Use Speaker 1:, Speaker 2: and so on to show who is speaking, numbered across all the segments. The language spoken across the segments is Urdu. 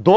Speaker 1: 2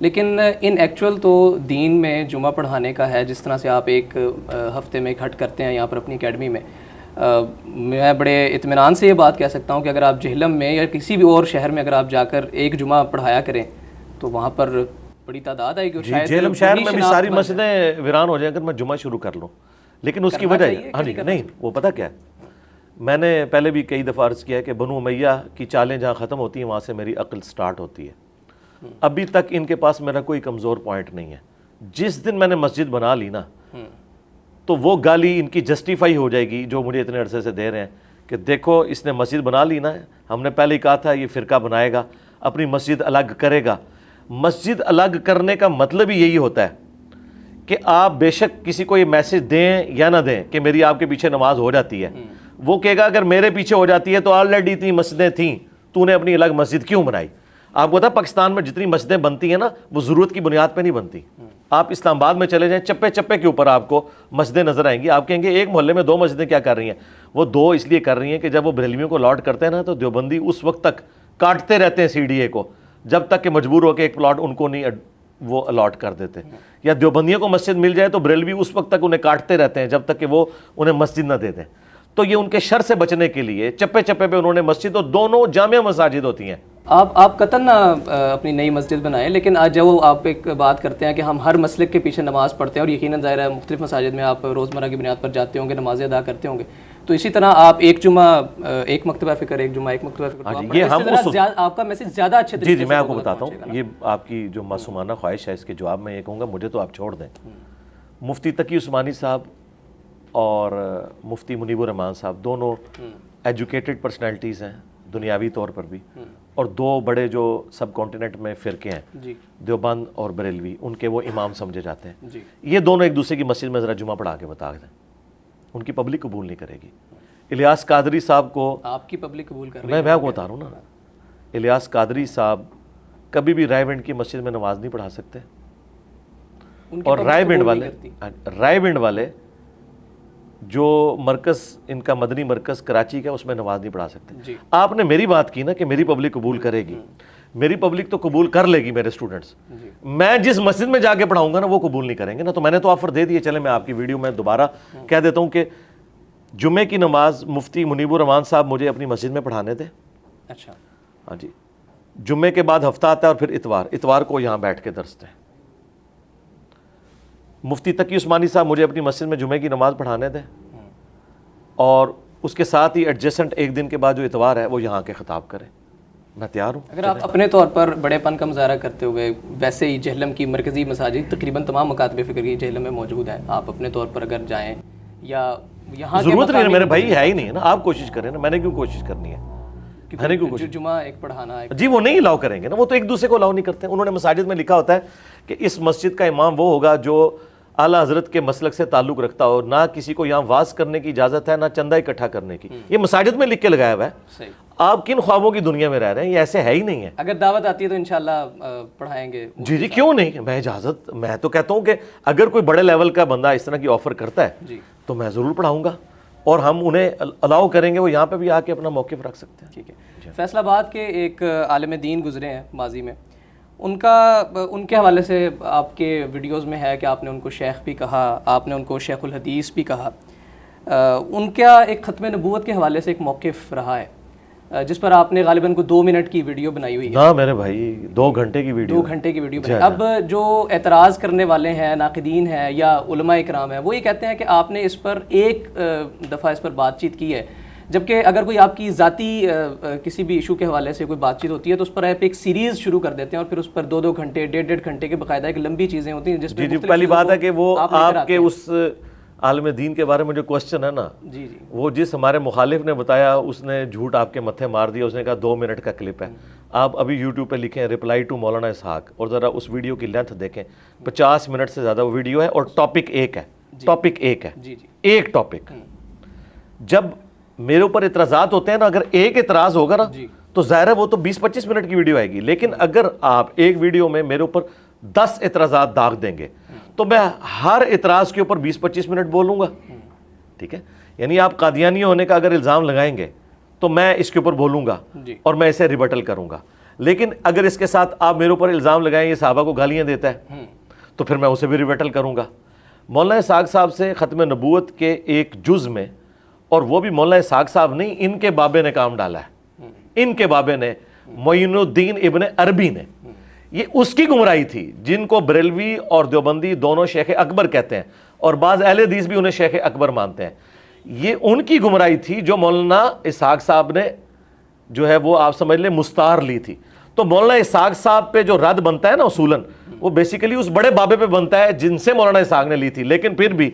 Speaker 2: لیکن ان ایکچوئل تو دین میں جمعہ پڑھانے کا ہے، جس طرح سے آپ ایک ہفتے میں اکٹھ کرتے ہیں یہاں پر اپنی اکیڈمی میں. میں بڑے اطمینان سے یہ بات کہہ سکتا ہوں کہ اگر آپ جہلم میں یا کسی بھی اور شہر میں اگر آپ جا کر ایک جمعہ پڑھایا کریں تو وہاں پر بڑی تعداد آئے گی.
Speaker 1: جہلم شہر میں بھی ساری مسجدیں ویران ہو جائیں اگر میں جمعہ شروع کر لوں. لیکن اس کی وجہ نہیں، وہ پتہ کیا ہے، میں نے پہلے بھی کئی دفعہ عرض کیا ہے کہ بنو امیہ کی چالیں جہاں ختم ہوتی ہیں وہاں سے میری عقل سٹارٹ ہوتی ہے. ابھی تک ان کے پاس میرا کوئی کمزور پوائنٹ نہیں ہے. جس دن میں نے مسجد بنا لی نا تو وہ گالی ان کی جسٹیفائی ہو جائے گی جو مجھے اتنے عرصے سے دے رہے ہیں کہ دیکھو اس نے مسجد بنا لی نا، ہم نے پہلے ہی کہا تھا یہ فرقہ بنائے گا، اپنی مسجد الگ کرے گا. مسجد الگ کرنے کا مطلب ہی یہی ہوتا ہے کہ آپ بے شک کسی کو یہ میسج دیں یا نہ دیں کہ میری آپ کے پیچھے نماز ہو جاتی ہے، وہ کہے گا اگر میرے پیچھے ہو جاتی ہے تو آلریڈی اتنی مسجدیں تھیں، تو نے اپنی الگ مسجد کیوں بنائی؟ آپ کو پتہ پاکستان میں جتنی مسجدیں بنتی ہیں نا وہ ضرورت کی بنیاد پہ نہیں بنتی. آپ اسلام آباد میں چلے جائیں، چپے چپے کے اوپر آپ کو مسجدیں نظر آئیں گی. آپ کہیں گے ایک محلے میں 2 مسجدیں کیا کر رہی ہیں؟ وہ 2 اس لیے کر رہی ہیں کہ جب وہ بریلویوں کو الاٹ کرتے ہیں نا تو دیوبندی اس وقت تک کاٹتے رہتے ہیں CDA کو جب تک کہ مجبور ہو کے ایک پلاٹ ان کو نہیں وہ الاٹ کر دیتے. یا دیوبندیوں کو مسجد مل جائے تو بریلوی اس وقت تک انہیں کاٹتے رہتے ہیں جب تک کہ وہ انہیں مسجد نہ دے دیں. تو یہ ان کے شر سے بچنے کے لیے چپے چپے پہ انہوں نے مسجد، اور دونوں جامع مساجد ہوتی ہیں.
Speaker 2: آپ قطعاً اپنی نئی مسجد بنائیں، لیکن آج جب آپ ایک بات کرتے ہیں کہ ہم ہر مسلک کے پیچھے نماز پڑھتے ہیں، اور یقیناً ظاہر ہے مختلف مساجد میں آپ روزمرہ کی بنیاد پر جاتے ہوں گے، نمازیں ادا کرتے ہوں گے، تو اسی طرح آپ ایک جمعہ ایک مکتبہ فکر، ایک جمعہ ایک مکتبہ فکر،
Speaker 1: یہ ہم
Speaker 2: آپ کا میسج زیادہ اچھے طریقے سے.
Speaker 1: جی میں آپ کو بتاتا ہوں، یہ آپ کی جو معصومانہ خواہش ہے اس کے جواب میں یہ کہوں گا مجھے تو آپ چھوڑ دیں. مفتی تقی عثمانی صاحب اور مفتی منیب الرحمان صاحب دونوں ایجوکیٹڈ پرسنالٹیز ہیں دنیاوی طور پر بھی، اور 2 بڑے جو سب کانٹیننٹ میں فرقے ہیں دیوبند اور بریلوی، ان کے وہ امام سمجھے جاتے ہیں. یہ دونوں ایک دوسرے کی مسجد میں ذرا جمعہ پڑھا کے بتا دیں، ان کی پبلک قبول نہیں کرے گی. الیاس قادری صاحب کو
Speaker 2: آپ کی پبلک قبول کر رہی ہے،
Speaker 1: میں آپ کو بتا رہا ہوں نا، الیاس قادری صاحب کبھی بھی رائے ونڈ کی مسجد میں نماز نہیں پڑھا سکتے، اور رائے ونڈ والے جو مرکز ان کا مدنی مرکز کراچی کا اس میں نماز نہیں پڑھا سکتے. آپ نے میری بات کی نا کہ میری پبلک قبول کرے گی، میری پبلک تو قبول کر لے گی میرے اسٹوڈنٹس. میں جس مسجد میں جا کے پڑھاؤں گا نا وہ قبول نہیں کریں گے نا. تو میں نے تو آفر دے دیے، چلے میں آپ کی ویڈیو میں دوبارہ کہہ دیتا ہوں کہ جمعے کی نماز مفتی منیب الرحمان صاحب مجھے اپنی مسجد میں پڑھانے دیں.
Speaker 2: اچھا
Speaker 1: ہاں جی. جمعے کے بعد ہفتہ آتا ہے اور پھر اتوار کو یہاں بیٹھ کے درس دیں. مفتی تقی عثمانی صاحب مجھے اپنی مسجد میں جمعے کی نماز پڑھانے دیں، اور اس کے ساتھ ہی ایڈجسٹنٹ ایک دن کے بعد جو اتوار ہے وہ یہاں کے خطاب کریں. میں تیار ہوں.
Speaker 2: اگر آپ اپنے طور پر بڑے پن کا مظاہرہ کرتے ہوئے، ویسے ہی جہلم کی مرکزی مساجد تقریباً تمام مکاتب فکر کی جہلم میں موجود ہیں، آپ اپنے طور پر اگر جائیں یا یہاں
Speaker 1: ضرورت نہیں ہے، میرے بھائی ہے ہی نہیں ہے نا. آپ کوشش کریں نا، میں نے کیوں کوشش کرنی ہے؟ میں نے کیوں کوشش؟
Speaker 2: جمعہ ایک پڑھانا ہے
Speaker 1: جی وہ نہیں الاؤ کریں گے نا، وہ تو ایک دوسرے کو الاؤ نہیں کرتے. انہوں نے مساجد میں لکھا ہوتا ہے کہ اس مسجد کا امام وہ ہوگا جو اعلیٰ حضرت کے مسلک سے تعلق رکھتا ہو، نہ کسی کو یہاں واز کرنے کی اجازت ہے، نہ چندہ اکٹھا کرنے کی. یہ مساجد میں لکھ کے لگایا ہوا ہے.
Speaker 2: صحیح.
Speaker 1: آپ کن خوابوں کی دنیا میں رہ رہے ہیں؟ یہ ایسے ہے ہی نہیں ہے.
Speaker 2: اگر دعوت آتی ہے تو انشاءاللہ پڑھائیں گے.
Speaker 1: جی کیوں نہیں، میں تو کہتا ہوں کہ اگر کوئی بڑے لیول کا بندہ اس طرح کی آفر کرتا ہے تو میں ضرور پڑھاؤں گا، اور ہم انہیں الاؤ کریں گے، وہ یہاں پہ بھی آ کے اپنا موقف رکھ سکتے ہیں.
Speaker 2: ٹھیک ہے. فیصل آباد کے ایک عالم دین گزرے ہیں ماضی میں، ان کے حوالے سے آپ کے ویڈیوز میں ہے کہ آپ نے ان کو شیخ بھی کہا، آپ نے ان کو شیخ الحدیث بھی کہا. ان کا ایک ختم نبوت کے حوالے سے ایک موقف رہا ہے جس پر آپ نے غالباً کو 2 منٹ کی ویڈیو بنائی ہوئی ہے.
Speaker 1: نا میرے بھائی 2 گھنٹے کی ویڈیو
Speaker 2: 2 گھنٹے کی ویڈیو بنائی. اب جو اعتراض کرنے والے ہیں، ناقدین ہیں یا علماء اکرام ہیں، وہ یہ کہتے ہیں کہ آپ نے اس پر ایک دفعہ اس پر بات چیت کی ہے، جبکہ اگر کوئی آپ کی ذاتی کسی بھی ایشو کے حوالے سے کوئی بات چیت ہوتی ہے تو اس پر آپ ایک سیریز شروع کر دیتے ہیں، اور پھر اس پر 2 گھنٹے 1.5 گھنٹے کے باقاعدہ ایک لمبی چیزیں ہوتی ہیں جس میں
Speaker 1: پہلی بات ہے کہ وہ آپ کے اس عالم دین کے بارے میں جو کوسچن ہے نا، وہ جس ہمارے مخالف نے بتایا اس نے جھوٹ آپ کے متھے مار دیا. اس نے کہا 2 منٹ کا کلپ ہے. آپ ابھی یوٹیوب پہ لکھیں رپلائی ٹو مولانا اسحاق اور ذرا اس ویڈیو کی لینتھ دیکھیں. 50 منٹ سے زیادہ وہ ویڈیو ہے، اور ٹاپک ایک ہے. ایک ٹاپک. جب میرے اوپر اعتراضات ہوتے ہیں نا، اگر ایک اعتراض ہوگا نا تو ظاہر ہے وہ تو 20-25 منٹ کی ویڈیو آئے گی. لیکن اگر آپ ایک ویڈیو میں میرے اوپر 10 اعتراضات داغ دیں گے تو میں ہر اعتراض کے اوپر 20-25 منٹ بولوں گا. ٹھیک ہے. یعنی آپ قادیانی ہونے کا اگر الزام لگائیں گے تو میں اس کے اوپر بولوں گا اور میں اسے ریبٹل کروں گا. لیکن اگر اس کے ساتھ آپ میرے اوپر الزام لگائیں یہ صحابہ کو گالیاں دیتا ہے تو پھر میں اسے بھی ریبیٹل کروں گا. مولانا اسحاق صاحب سے ختم نبوت کے ایک جز میں, اور وہ بھی مولانا اسحاق صاحب نہیں, ان کے بابے نے کام ڈالا ہے, ان کے بابے نے, معین الدین ابن عربی نے. یہ اس کی گمراہی تھی جن کو بریلوی اور دیوبندی دونوں شیخ اکبر کہتے ہیں, اور بعض اہل حدیث بھی انہیں شیخ اکبر مانتے ہیں. یہ ان کی گمراہی تھی جو مولانا اسحاق صاحب نے جو ہے وہ آپ سمجھ لیں مستعار لی تھی. تو مولانا اسحاق صاحب پہ جو رد بنتا ہے نا اصولاً, وہ بیسیکلی اس بڑے بابے پہ بنتا ہے جن سے مولانا اسحاق نے لی تھی. لیکن پھر بھی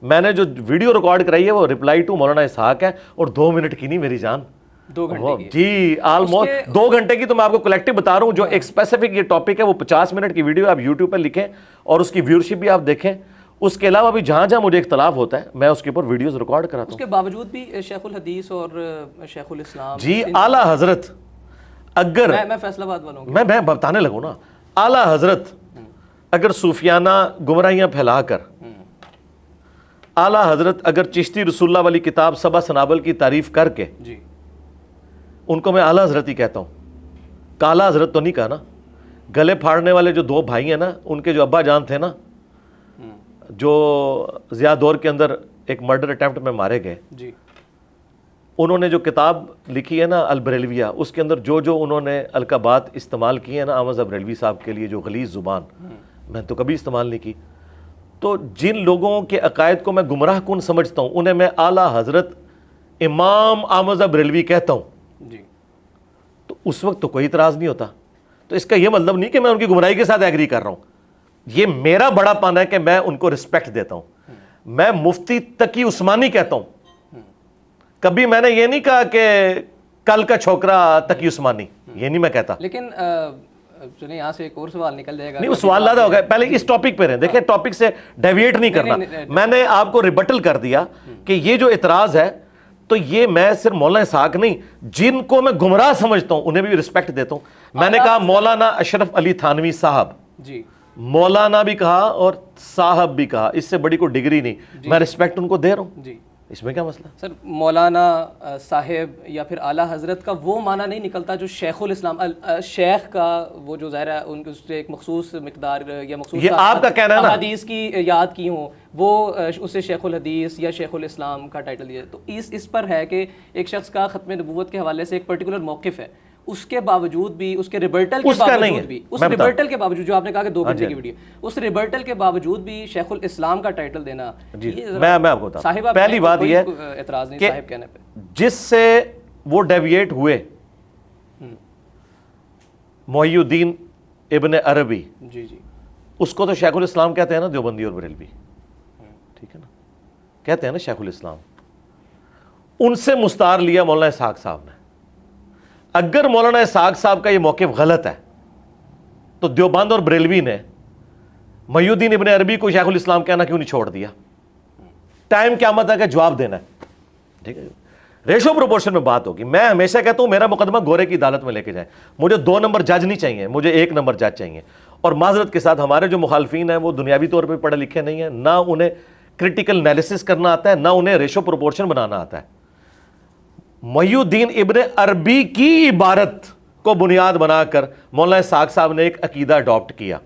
Speaker 1: میں نے جو ویڈیو ریکارڈ کرائی ہے وہ ریپلائی ٹو مولانا اسحاق ہے, اور 2 منٹ کی نہیں میری جان,
Speaker 2: 2 گھنٹے کی.
Speaker 1: جی آلموسٹ 2 گھنٹے کی. تو میں آپ کو کلیکٹیو بتا رہا ہوں, جو ایک اسپیسیفک یہ ٹاپک ہے وہ 50 منٹ کی ویڈیو آپ یوٹیوب پہ لکھیں اور اس کی ویورشپ بھی آپ دیکھیں. اس کے علاوہ بھی جہاں جہاں مجھے اختلاف ہوتا ہے میں اس کے اوپر ویڈیوز ریکارڈ کراتا ہوں.
Speaker 2: اس کے باوجود بھی شیخ الحدیث اور شیخ الاسلام
Speaker 1: جی اعلیٰ حضرت, اگر
Speaker 2: میں فیصل آباد والوں
Speaker 1: میں بتانے لگوں نا, اعلیٰ حضرت اگر صوفیانہ گمراہیاں پھیلا کر, اعلیٰ حضرت اگر چشتی رسول اللہ والی کتاب سبا سنابل کی تعریف کر کے,
Speaker 2: جی
Speaker 1: ان کو میں اعلیٰ حضرت ہی کہتا ہوں, کالا حضرت تو نہیں کہا نا. گلے پھاڑنے والے جو 2 بھائی ہیں نا, ان کے جو ابا جان تھے نا, جو ضیاء دور کے اندر ایک مرڈر اٹیمپٹ میں مارے گئے,
Speaker 2: جی
Speaker 1: انہوں نے جو کتاب لکھی ہے نا البریلویہ, اس کے اندر جو انہوں نے القابات استعمال کی ہیں نا احمد بریلوی صاحب کے لیے, جو غلیظ زبان, میں تو کبھی استعمال نہیں کی. تو جن لوگوں کے عقائد کو میں گمراہ کن سمجھتا ہوں انہیں میں اعلیٰ حضرت امام احمد بریلوی کہتا ہوں.
Speaker 2: جی
Speaker 1: تو اس وقت تو کوئی اعتراض نہیں ہوتا. تو اس کا یہ مطلب نہیں کہ میں ان کی گمراہی کے ساتھ ایگری کر رہا ہوں. یہ میرا بڑا پن ہے کہ میں ان کو رسپیکٹ دیتا ہوں. میں مفتی تقی عثمانی کہتا ہوں, کبھی میں نے یہ نہیں کہا کہ کل کا چھوکرا تقی عثمانی, یہ نہیں میں کہتا.
Speaker 2: لیکن چلیں یہاں سے ایک اور سوال نکل جائے گا.
Speaker 1: نہیں وہ سوال زیادہ ہو گیا, پہلے اس ٹاپک پہ رہیں. دیکھیں ٹاپک سے ڈیویٹ نہیں کرنا. میں نے آپ کو ریبٹل کر دیا کہ یہ جو اعتراض ہے, تو یہ میں صرف مولانا اسحاق نہیں, جن کو میں گمراہ سمجھتا ہوں انہیں بھی رسپیکٹ دیتا ہوں. میں نے کہا مولانا اشرف علی تھانوی صاحب,
Speaker 2: جی
Speaker 1: مولانا بھی کہا اور صاحب بھی کہا, اس سے بڑی کوئی ڈگری نہیں, میں رسپیکٹ ان کو دے رہا ہوں.
Speaker 2: جی
Speaker 1: اس میں کیا مسئلہ؟
Speaker 2: سر مولانا صاحب یا پھر اعلیٰ حضرت کا وہ معنی نہیں نکلتا جو شیخ الاسلام شیخ کا وہ جو ظاہر ہے ان کو ایک مخصوص مقدار یا مخصوص
Speaker 1: یہ آپ کا کہنا ہے نا,
Speaker 2: حدیث کی یاد کی ہوں, وہ اسے شیخ الحدیث یا شیخ الاسلام کا ٹائٹل دیا. تو اس پر ہے کہ ایک شخص کا ختم نبوت کے حوالے سے ایک پرٹیکولر موقف ہے, اس کے باوجود بھی, اس کے ریبرٹل کے باوجود بھی, اس ریبرٹل کے باوجود جو آپ نے کہا کہ 2 گھنٹے کی ویڈیو, اس ریبرٹل کے باوجود بھی شیخ الاسلام کا ٹائٹل دینا,
Speaker 1: میں آپ کو بتاتا ہوں. پہلی بات یہ
Speaker 2: اعتراض نہیں صاحب کہنے پہ,
Speaker 1: جس سے وہ ڈیویٹ ہوئے محی الدین ابن عربی,
Speaker 2: جی جی
Speaker 1: اس کو تو شیخ الاسلام کہتے ہیں نا دیوبندی اور بریلوی, ٹھیک ہے نا, کہتے ہیں نا شیخ الاسلام. ان سے مستعار لیا مولانا اسحاق صاحب نے. اگر مولانا اسحاق صاحب کا یہ موقف غلط ہے تو دیوبند اور بریلوی نے محی الدین ابن عربی کو شیخ الاسلام کہنا کیوں نہیں چھوڑ دیا؟ ٹائم قیامت ہے کہ جواب دینا ہے, ٹھیک ہے. ریشو پروپورشن میں بات ہوگی. میں ہمیشہ کہتا ہوں میرا مقدمہ گورے کی عدالت میں لے کے جائیں. مجھے 2 نمبر جج نہیں چاہیے, مجھے 1 نمبر جج چاہیے. اور معذرت کے ساتھ ہمارے جو مخالفین ہیں وہ دنیاوی طور پہ پڑھے لکھے نہیں ہیں, نہ انہیں کرٹیکل انالیسس کرنا آتا ہے, نہ انہیں ریشو پروپورشن بنانا آتا ہے. محی الدین ابن عربی کی عبارت کو بنیاد بنا کر مولانا اسحاق صاحب نے ایک عقیدہ اڈاپٹ کیا.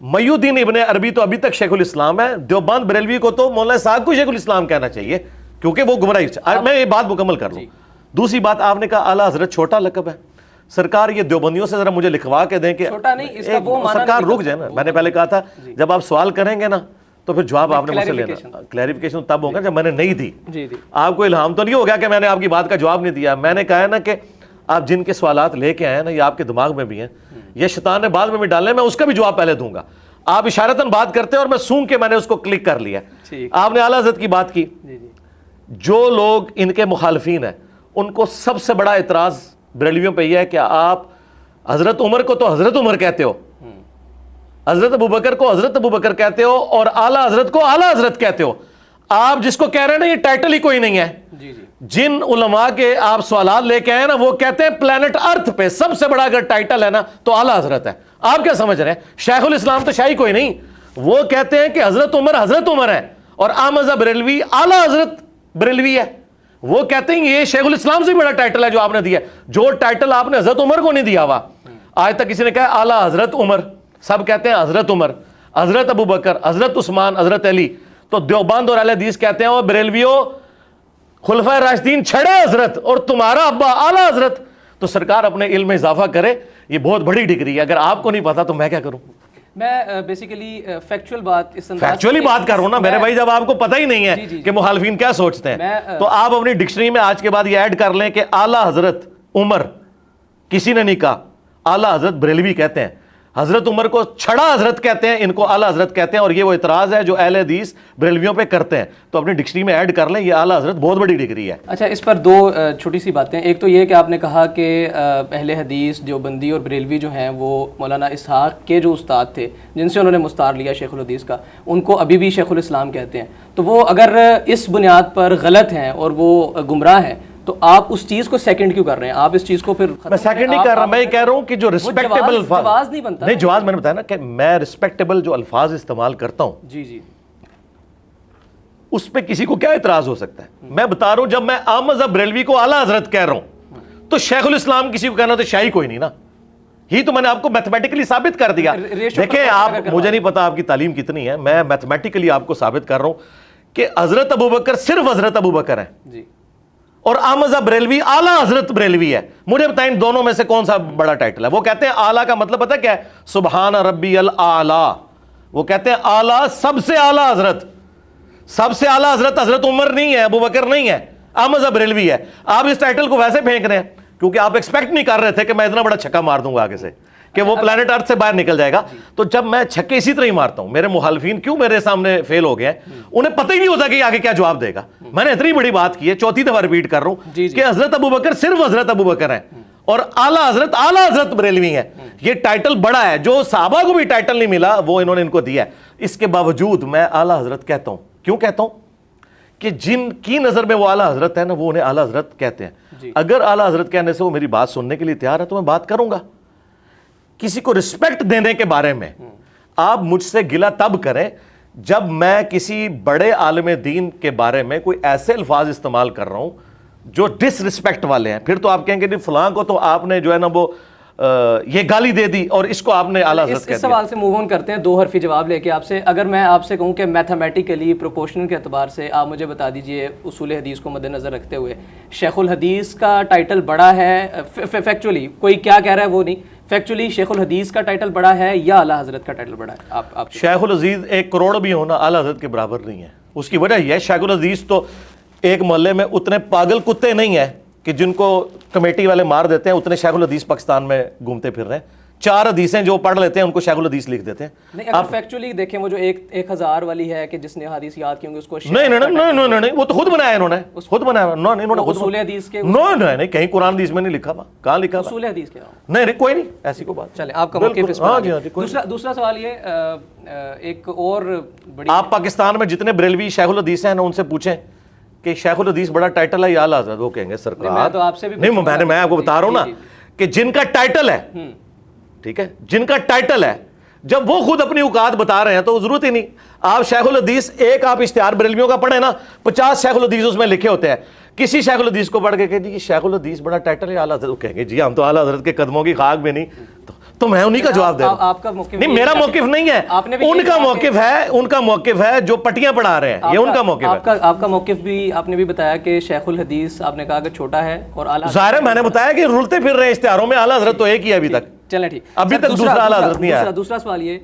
Speaker 1: محی الدین ابن عربی تو ابھی تک شیخ الاسلام ہے, دیوبند بریلوی کو تو مولانا اسحاق کو شیخ الاسلام کہنا چاہیے کیونکہ وہ گمراہی. میں یہ بات مکمل کر لوں. دوسری بات, آپ نے کہا اعلیٰ حضرت چھوٹا لقب ہے. سرکار یہ دیوبندیوں سے ذرا مجھے لکھوا کے دیں کہ سرکار رک جائے نا. میں نے پہلے کہا تھا جب آپ سوال کریں گے نا تو پھر جواب آپ نے مجھ سے لینا. کلیریفیکیشن تب ہوگا جب میں نے نہیں دی. آپ کو الہام تو نہیں ہو گیا کہ میں نے آپ کی بات کا جواب نہیں دیا. میں نے کہا ہے نا کہ آپ جن کے سوالات لے کے آئے ہیں نا, یہ آپ کے دماغ میں بھی ہیں, یہ شیطان نے بعد میں بھی ڈالے, میں اس کا بھی جواب پہلے دوں گا. آپ اشارتاً بات کرتے ہیں اور میں سونگ کے میں نے اس کو کلک کر لیا. آپ نے اعلیٰ حضرت کی بات کی. جو لوگ ان کے مخالفین ہیں ان کو سب سے بڑا اعتراض بریلویوں پہ یہ ہے کہ آپ حضرت عمر کو تو حضرت عمر کہتے ہو, حضرت ابوبکر کو حضرت ابوبکر کہتے ہو, اور اعلیٰ حضرت کو اعلیٰ حضرت کہتے ہو. آپ جس کو کہہ رہے ہیں نا یہ ٹائٹل ہی کوئی نہیں ہے. جن علماء کے آپ سوالات لے کے آئے نا وہ کہتے ہیں پلانٹ ارتھ پہ سب سے بڑا اگر ٹائٹل ہے نا تو اعلیٰ حضرت ہے. آپ کیا سمجھ رہے ہیں؟ شیخ الاسلام تو شاہی کوئی نہیں. وہ کہتے ہیں کہ حضرت عمر ہے اور احمد بریلوی اعلیٰ حضرت بریلوی ہے. وہ کہتے ہیں یہ شیخ الاسلام سے بڑا ٹائٹل ہے جو آپ نے دیا ہے، جو ٹائٹل آپ نے حضرت عمر کو نہیں دیا ہوا. آج تک کسی نے کہا اعلیٰ حضرت عمر، سب کہتے ہیں حضرت عمر، حضرت ابو بکر، حضرت عثمان، حضرت علی. تو دیوبند اور اہل حدیث کہتے ہیں وہ بریلویوں خلفائے راشدین چھڑے حضرت اور تمہارا ابا اعلیٰ حضرت. تو سرکار اپنے علم میں اضافہ کرے، یہ بہت بڑی ڈگری ہے. اگر آپ کو نہیں پتا تو میں کیا کروں؟
Speaker 2: میں بیسیکلی فیکچوئل بات اس انداز
Speaker 1: فیکچولی بات کر رہا ہوں نا میرے بھائی. جب آپ کو پتہ ہی نہیں ہے کہ مخالفین کیا سوچتے ہیں تو آپ اپنی ڈکشنری میں آج کے بعد یہ ایڈ کر لیں کہ اعلیٰ حضرت عمر کسی نے نہیں کہا، اعلیٰ حضرت بریلوی کہتے ہیں. حضرت عمر کو چھڑا حضرت کہتے ہیں، ان کو اعلیٰ حضرت کہتے ہیں. اور یہ وہ اعتراض ہے جو اہل حدیث بریلویوں پہ کرتے ہیں. تو اپنی ڈکشنری میں ایڈ کر لیں، یہ اعلیٰ حضرت بہت بڑی ڈگری ہے.
Speaker 2: اچھا، اس پر دو چھوٹی سی باتیں. ایک تو یہ کہ آپ نے کہا کہ اہل حدیث دیوبندی اور بریلوی جو ہیں وہ مولانا اسحاق کے جو استاد تھے جن سے انہوں نے مستعار لیا شیخ الحدیث کا، ان کو ابھی بھی شیخ الاسلام کہتے ہیں. تو وہ اگر اس بنیاد پر غلط ہیں اور وہ گمراہ ہیں تو آپ اس چیز کو سیکنڈ کیوں کر رہے ہیں؟ آپ اس چیز کو پھر
Speaker 1: میں سیکنڈ نہیں کر رہا، میں یہ کہہ رہا ہوں کہ جو رسپیکٹیبل الفاظ
Speaker 2: جواز نہیں بنتا.
Speaker 1: نہیں، جواز میں نے بتایا نا کہ میں رسپیکٹیبل جو الفاظ استعمال کرتا ہوں
Speaker 2: جی جی
Speaker 1: اس پہ کسی کو کیا اعتراض ہو سکتا ہے؟ میں بتا رہا ہوں جب میں احمد بریلوی کو اعلیٰ حضرت کہہ رہا ہوں تو شیخ الاسلام کسی کو کہنا تو شاہی کوئی نہیں نا. ہی تو میں نے آپ کو میتھمیٹیکلی ثابت کر دیا. دیکھیں آپ، مجھے نہیں پتا آپ کی تعلیم کتنی ہے، میں میتھمیٹیکلی آپ کو ثابت کر رہا ہوں کہ حضرت ابو بکر صرف حضرت ابو بکر ہیں
Speaker 2: جی
Speaker 1: اور احمد بریلوی اعلیٰ حضرت بریلوی ہے. مجھے بتائیں ان دونوں میں سے کون سا بڑا ٹائٹل ہے؟ وہ کہتے ہیں اعلیٰ کا مطلب پتہ کیا ہے؟ سبحان ربی الاعلیٰ. وہ کہتے ہیں اعلیٰ سب سے اعلیٰ حضرت، سب سے اعلیٰ حضرت حضرت عمر نہیں ہے، ابو بکر نہیں ہے، احمد بریلوی ہے. آپ اس ٹائٹل کو ویسے پھینک رہے ہیں کیونکہ آپ ایکسپیکٹ نہیں کر رہے تھے کہ میں اتنا بڑا چھکا مار دوں گا آگے سے کہ وہ پلانٹ ارتھ سے باہر نکل جائے گا. تو جب میں چھکے اسی طرح ہی مارتا ہوں، میرے مخالفین کیوں میرے سامنے فیل ہو گئے ہیں؟ انہیں پتہ ہی نہیں ہوتا کہ آگے کیا جواب دے گا. میں نے اتنی بڑی بات کی ہے، چوتھی دفعہ ریپیٹ کر رہا ہوں کہ حضرت ابو بکر صرف حضرت ابو بکر ہیں اور اعلیٰ حضرت بریلوی ہیں. یہ ٹائٹل بڑا ہے، جو صحابہ کو بھی ٹائٹل نہیں ملا وہ انہوں نے ان کو دیا ہے. اس کے باوجود میں اعلیٰ حضرت کہتا ہوں. کیوں کہتا ہوں؟ کہ جن کی نظر میں وہ اعلیٰ حضرت ہے نا وہ انہیں اعلیٰ حضرت کہتے ہیں. اگر اعلیٰ حضرت کہنے سے وہ میری بات سننے کے لیے تیار ہے تو میں بات کروں گا. کسی کو رسپیکٹ دینے کے بارے میں آپ مجھ سے گلہ تب کریں جب میں کسی بڑے عالم دین کے بارے میں کوئی ایسے الفاظ استعمال کر رہا ہوں جو ڈس رسپیکٹ والے ہیں. پھر تو آپ کہیں گے نہیں فلاں کو تو آپ نے جو ہے نا وہ یہ گالی دے دی اور اس کو آپ نے اعلیٰ حضرت کہہ دیا.
Speaker 2: اس سوال سے موو آن کرتے ہیں، 2 حرفی جواب لے کے آپ سے. اگر میں آپ سے کہوں کہ میتھمیٹیکلی پروپورشنل کے اعتبار سے آپ مجھے بتا دیجئے اصول حدیث کو مد نظر رکھتے ہوئے شیخ الحدیث کا ٹائٹل بڑا ہے فیکچولی، کوئی کیا کہہ رہا ہے وہ نہیں، فیکچولی شیخ الحدیث کا ٹائٹل بڑا ہے یا اعلیٰ حضرت کا ٹائٹل بڑا ہے؟ آپ
Speaker 1: شیخ العزیز 1 کروڑ بھی ہونا اعلیٰ حضرت کے برابر نہیں ہے. اس کی وجہ یہ ہے شیخ العزیز تو ایک محلے میں اتنے پاگل کتے نہیں ہیں کہ جن کو کمیٹی والے مار دیتے ہیں، اتنے شیخ الحدیث پاکستان میں گھومتے پھر رہے ہیں. 4 حدیثیں جو پڑھ لیتے ہیں ان کو شیخ الحدیث لکھ دیتے ہیں.
Speaker 2: نہیں اگر فیکچولی دیکھیں وہ جو 1000 والی ہے کہ جس نے حدیث یاد کی ہوں گے اس کو
Speaker 1: نہیں وہ تو خود بنایا انہوں نے، خود بنایا انہوں نے خود
Speaker 2: اصول حدیث کے
Speaker 1: نہیں کہیں قرآن حدیث میں نہیں لکھا ہوا. کہاں لکھا؟
Speaker 2: اصول حدیث کے
Speaker 1: نہیں کوئی نہیں ایسی کوئی بات.
Speaker 2: چلیں آپ کا موقف اس پر. دوسرا سوال یہ ایک اور بڑی،
Speaker 1: آپ پاکستان میں جتنے بریلوی شیخ الحدیث ہیں ان سے پوچھیں کہ شیخ الحدیث بڑا ٹائٹل ہے یا اعلیٰ حضرت، وہ کہیں گے سرکار. نہیں میں آپ کو بتا رہا ہوں نا کہ جن کا ٹائٹل ہے، ٹھیک ہے، جن کا ٹائٹل ہے، جب وہ خود اپنی اوقات بتا رہے ہیں تو ضرورت ہی نہیں. آپ شیخ الحدیث ایک آپ اشتہار بریلویوں کا پڑھیں نا، 50 شیخ الحدیث اس میں لکھے ہوتے ہیں. کسی شیخ الحدیث کو پڑھ کے کہ جی شیخ الحدیث بڑا ٹائٹل ہے اعلیٰ حضرت، وہ کہیں گے جی ہم تو اعلیٰ حضرت کے قدموں کی خاک میں نہیں. تو میں انہی کا جواب دے رہا ہوں.
Speaker 2: آپ کا موقف
Speaker 1: نہیں، میرا موقف نہیں ہے، ان کا موقف ہے. ان کا موقف ہے جو پٹیاں پڑھا رہے ہیں، یہ ان کا موقف ہے.
Speaker 2: آپ کا موقف بھی آپ نے بھی بتایا کہ شیخ الحدیث آپ نے کہا کہ چھوٹا ہے اور اعلیٰ.
Speaker 1: ظاہر ہے میں نے بتایا کہ رولتے پھر رہے ہیں اشتہاروں میں، اعلیٰ حضرت تو ایک ہی ہے ابھی تک.
Speaker 2: چلیں ٹھیک،
Speaker 1: ابھی تک دوسرا اعلیٰ حضرت نہیں آیا.
Speaker 2: دوسرا سوال یہ،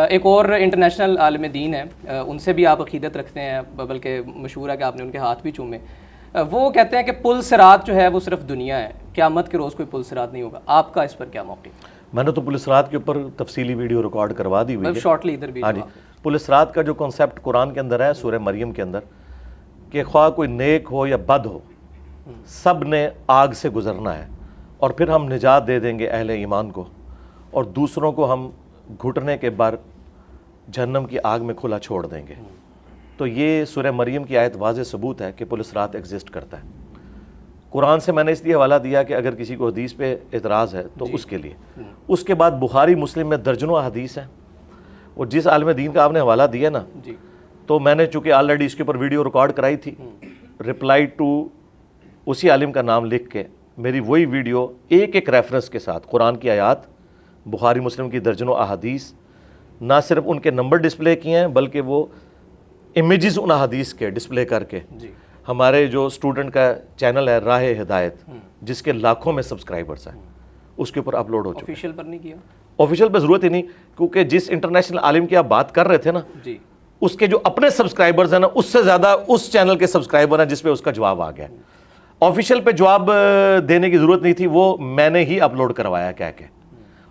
Speaker 2: ایک اور انٹرنیشنل عالم دین ہے، ان سے بھی آپ عقیدت رکھتے ہیں، بلکہ مشہور ہے کہ آپ نے ان کے ہاتھ بھی چومے. وہ کہتے ہیں کہ پل صراط جو ہے وہ صرف دنیا ہے، قیامت کے روز کوئی پل صراط نہیں ہوگا. آپ کا اس پر کیا موقف؟
Speaker 1: میں نے تو پل صراط کے اوپر تفصیلی ویڈیو ریکارڈ کروا دی ہوئی ہے
Speaker 2: شارٹلی ادھر بھی.
Speaker 1: ہاں جی، پل صراط کا جو کنسیپٹ قرآن کے اندر ہے سورہ مریم کے اندر کہ خواہ کوئی نیک ہو یا بد ہو سب نے آگ سے گزرنا ہے اور پھر ہم نجات دے دیں گے اہل ایمان کو اور دوسروں کو ہم گھٹنے کے بر جہنم کی آگ میں کھلا چھوڑ دیں گے. تو یہ سورہ مریم کی آیت واضح ثبوت ہے کہ پل صراط ایگزسٹ کرتا ہے. قرآن سے میں نے اس لیے حوالہ دیا کہ اگر کسی کو حدیث پہ اعتراض ہے تو اس کے لیے. اس کے بعد بخاری مسلم میں درجنوں حدیث ہیں اور جس عالم دین کا آپ نے حوالہ دیا نا، تو میں نے چونکہ آلریڈی اس کے اوپر ویڈیو ریکارڈ کرائی تھی، رپلائی ٹو اسی عالم کا نام لکھ کے میری وہی ویڈیو ایک ایک ریفرنس کے ساتھ قرآن کی آیات، بخاری مسلم کی درجنوں احادیث، نہ صرف ان کے نمبر ڈسپلے کیے ہیں بلکہ وہ امیجز ان احادیث کے ڈسپلے کر کے ہمارے جو اسٹوڈنٹ کا چینل ہے راہ ہدایت، جس کے لاکھوں میں سبسکرائبرز ہیں، اس کے اوپر اپلوڈ ہو چکا ہے۔
Speaker 2: آفیشیل پر نہیں کیا؟
Speaker 1: آفیشیل پہ ضرورت ہی نہیں، کیونکہ جس انٹرنیشنل عالم کی آپ بات کر رہے تھے نا، اس کے جو اپنے سبسکرائبرز ہیں نا، اس سے زیادہ اس چینل کے سبسکرائبر ہیں جس پہ اس کا جواب آ گیا۔ آفیشیل پہ جواب دینے کی ضرورت نہیں تھی، وہ میں نے ہی اپلوڈ کروایا کہہ کے۔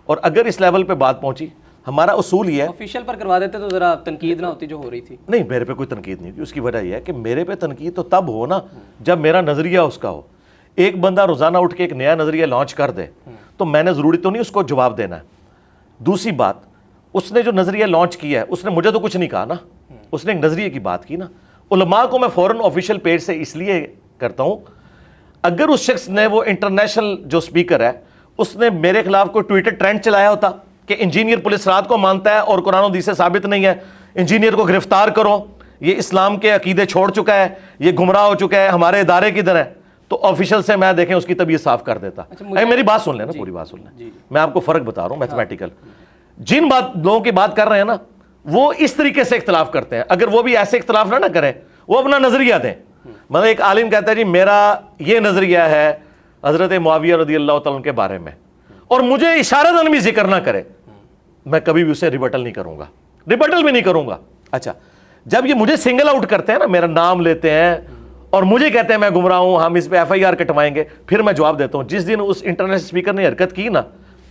Speaker 1: اور اگر اس لیول پہ بات پہنچی، ہمارا اصول یہ ہے،
Speaker 2: آفیشیل پر کروا دیتے تو ذرا تنقید نہ ہوتی جو ہو رہی تھی۔
Speaker 1: نہیں، میرے پہ کوئی تنقید نہیں ہوتی۔ اس کی وجہ یہ ہے کہ میرے پہ تنقید تو تب ہو نا جب میرا نظریہ اس کا ہو۔ ایک بندہ روزانہ اٹھ کے ایک نیا نظریہ لانچ کر دے تو میں نے ضروری تو نہیں اس کو جواب دینا ہے۔ دوسری بات، اس نے جو نظریہ لانچ کیا ہے اس نے مجھے تو کچھ نہیں کہا نا، اس نے ایک نظریے کی بات کی نا۔ علماء کو میں فوراً آفیشیل پیج سے اس لیے کرتا ہوں، اگر اس شخص نے، وہ انٹرنیشنل جو سپیکر ہے، اس نے میرے خلاف کوئی ٹویٹر ٹرینڈ چلایا ہوتا کہ انجینئر پولیس رات کو مانتا ہے اور قرآن و حدیث سے ثابت نہیں ہے، انجینئر کو گرفتار کرو، یہ اسلام کے عقیدے چھوڑ چکا ہے، یہ گمراہ ہو چکا ہے، ہمارے ادارے کدھر ہے، تو آفیشیل سے میں دیکھیں اس کی طبیعت صاف کر دیتا۔ میری بات سن لیں نا، پوری بات سن لیں، میں آپ کو فرق بتا رہا ہوں میتھمیٹیکل۔ جن لوگوں کی بات کر رہے ہیں نا، وہ اس طریقے سے اختلاف کرتے ہیں، اگر وہ بھی ایسے اختلاف نہ کریں، وہ اپنا نظریہ دیں۔ مطلب ایک عالم کہتا ہے جی میرا یہ نظریہ ہے حضرت معاویہ رضی اللہ تعالیٰ عنہ کے بارے میں، اور مجھے اشارتاً بھی ذکر نہ کرے، میں کبھی بھی اسے ریبٹل نہیں کروں گا، ریبٹل بھی نہیں کروں گا۔ اچھا، جب یہ مجھے سنگل آؤٹ کرتے ہیں نا، میرا نام لیتے ہیں اور مجھے کہتے ہیں میں گمراہ ہوں، ہم اس پہ FIR کٹوائیں گے، پھر میں جواب دیتا ہوں۔ جس دن اس انٹرنیشنل اسپیکر نے حرکت کی نا،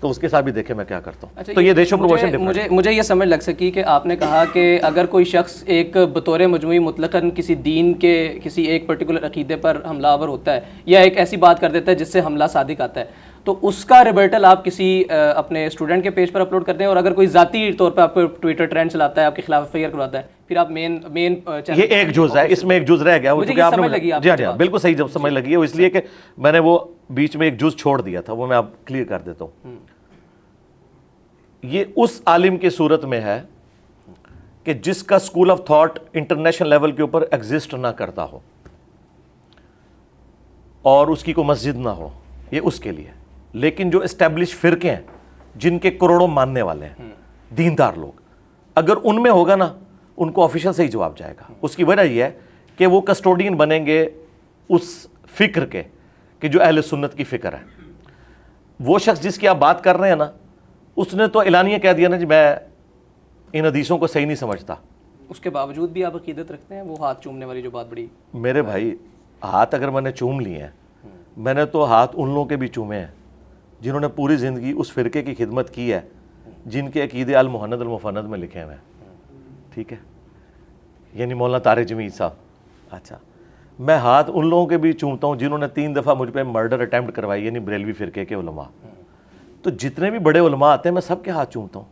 Speaker 1: تو اس کے ساتھ بھی دیکھیں میں کیا کرتا ہوں۔ تو یہ ریشو پروپورشن ڈفرنٹ۔
Speaker 2: مجھے یہ سمجھ لگ سکی کہ آپ نے کہا کہ اگر کوئی شخص ایک بطور مجموعی مطلقاً کسی دین کے کسی ایک پرٹیکولر عقیدے پر حملہ آور ہوتا ہے یا ایک ایسی بات کر دیتا ہے جس سے حملہ صادق آتا ہے، تو اس کا ریبرٹل آپ کسی اپنے اسٹوڈنٹ کے پیج پر اپلوڈ کرتے ہیں، اور اگر کوئی ذاتی طور پر آپ کو ٹویٹر ٹرینڈ چلاتا ہے، آپ کے خلاف FIR کرواتا ہے، پھر آپ مین
Speaker 1: یہ ایک جز ہے، اس میں ایک جز رہ گیا، وہ چونکہ آپ نے جی ہاں بالکل صحیح جب سمجھ لگی ہے، وہ اس لیے کہ میں نے وہ بیچ میں ایک جز چھوڑ دیا تھا، وہ میں آپ کلیئر کر دیتا ہوں۔ یہ اس عالم کی صورت میں ہے کہ جس کا school of thought international level کے اوپر ایگزسٹ نہ کرتا ہو اور اس کی کوئی مسجد نہ ہو، یہ اس کے لیے۔ لیکن جو اسٹیبلش فرقے ہیں جن کے کروڑوں ماننے والے ہیں، دیندار لوگ، اگر ان میں ہوگا نا، ان کو آفیشیل سے ہی جواب جائے گا۔ اس کی وجہ یہ ہے کہ وہ کسٹوڈین بنیں گے اس فکر کے کہ جو اہل سنت کی فکر ہے۔ وہ شخص جس کی آپ بات کر رہے ہیں نا، اس نے تو اعلانیہ کہہ دیا نا جی میں ان حدیثوں کو صحیح نہیں سمجھتا۔
Speaker 2: اس کے باوجود بھی آپ عقیدت رکھتے ہیں؟ وہ ہاتھ چومنے والی جو بات بڑی،
Speaker 1: میرے بھائی ہاتھ اگر میں نے چوم لیے ہیں، میں نے تو ہاتھ ان لوگوں کے بھی چومے ہیں جنہوں نے پوری زندگی اس فرقے کی خدمت کی ہے جن کے عقیدے المحند المفند میں لکھے ہوئے ہیں، ٹھیک ہے، یعنی مولانا طارق جمیل صاحب۔ اچھا، میں ہاتھ ان لوگوں کے بھی چومتا ہوں جنہوں نے 3 دفعہ مجھ پہ مرڈر اٹیمپٹ کروائی، یعنی بریلوی فرقے کے علماء۔ تو جتنے بھی بڑے علماء آتے ہیں میں سب کے ہاتھ چومتا ہوں،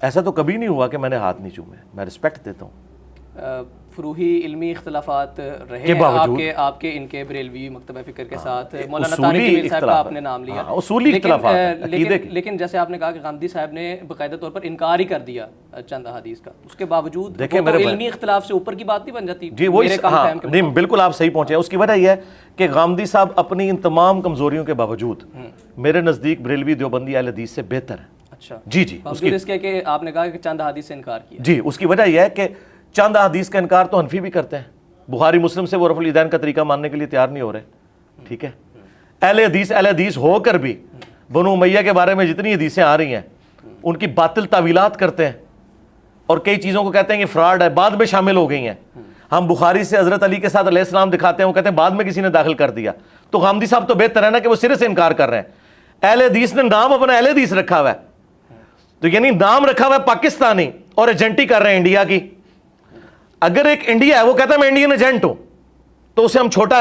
Speaker 1: ایسا تو کبھی نہیں ہوا کہ میں نے ہاتھ نہیں چومے، میں رسپیکٹ دیتا ہوں۔
Speaker 2: فروحی علمی اختلافات رہے ہیں آپ کے ان کے بریلوی مکتبہ فکر کے ساتھ، مولانا طارق جمیل صاحب کا آپ نے نام لیا،
Speaker 1: اصولی اختلافات،
Speaker 2: لیکن جیسے آپ نے کہا کہ غامدی صاحب نے باقاعدہ طور پر انکار ہی کر دیا چند احادیث کا، اس کے باوجود علمی اختلاف سے اوپر کی بات نہیں بن جاتی؟
Speaker 1: جی وہ نہیں، بالکل آپ صحیح پہنچے ہیں۔ اس کی وجہ یہ ہے کہ غامدی صاحب اپنی ان تمام کمزوریوں کے باوجود میرے نزدیک بریلوی دیوبندی اہل حدیث سے بہتر ہے۔
Speaker 2: اچھا
Speaker 1: جی جی،
Speaker 2: اس کے کہ آپ نے کہا کہ چند احادیث سے انکار کیا۔
Speaker 1: جی، اس کی وجہ یہ ہے کہ چند احادیث کا انکار تو حنفی بھی کرتے ہیں، بخاری مسلم سے وہ رفع الیدین کا طریقہ ماننے کے لیے تیار نہیں ہو رہے، ٹھیک ہے۔ اہل حدیث ہو کر بھی بنو امیہ کے بارے میں جتنی حدیثیں آ رہی ہیں ان کی باطل تعویلات کرتے ہیں اور کئی چیزوں کو کہتے ہیں کہ فراڈ ہے، بعد میں شامل ہو گئی ہیں۔ ہم بخاری سے حضرت علی کے ساتھ علیہ السلام دکھاتے ہیں، وہ کہتے ہیں بعد میں کسی نے داخل کر دیا۔ تو غامدی صاحب تو بہتر ہے نا کہ وہ سرے سے انکار کر رہے ہیں۔ اہل حدیث نے نام اپنا اہل حدیث رکھا ہوا ہے، تو یعنی نام رکھا ہوا ہے پاکستانی اور ایجنٹی کر رہے ہیں انڈیا کی۔ اگر ایک انڈیا ہے وہ کہتا ہے میں انڈین ایجنٹ ہوں، تو اسے ہم چھوٹا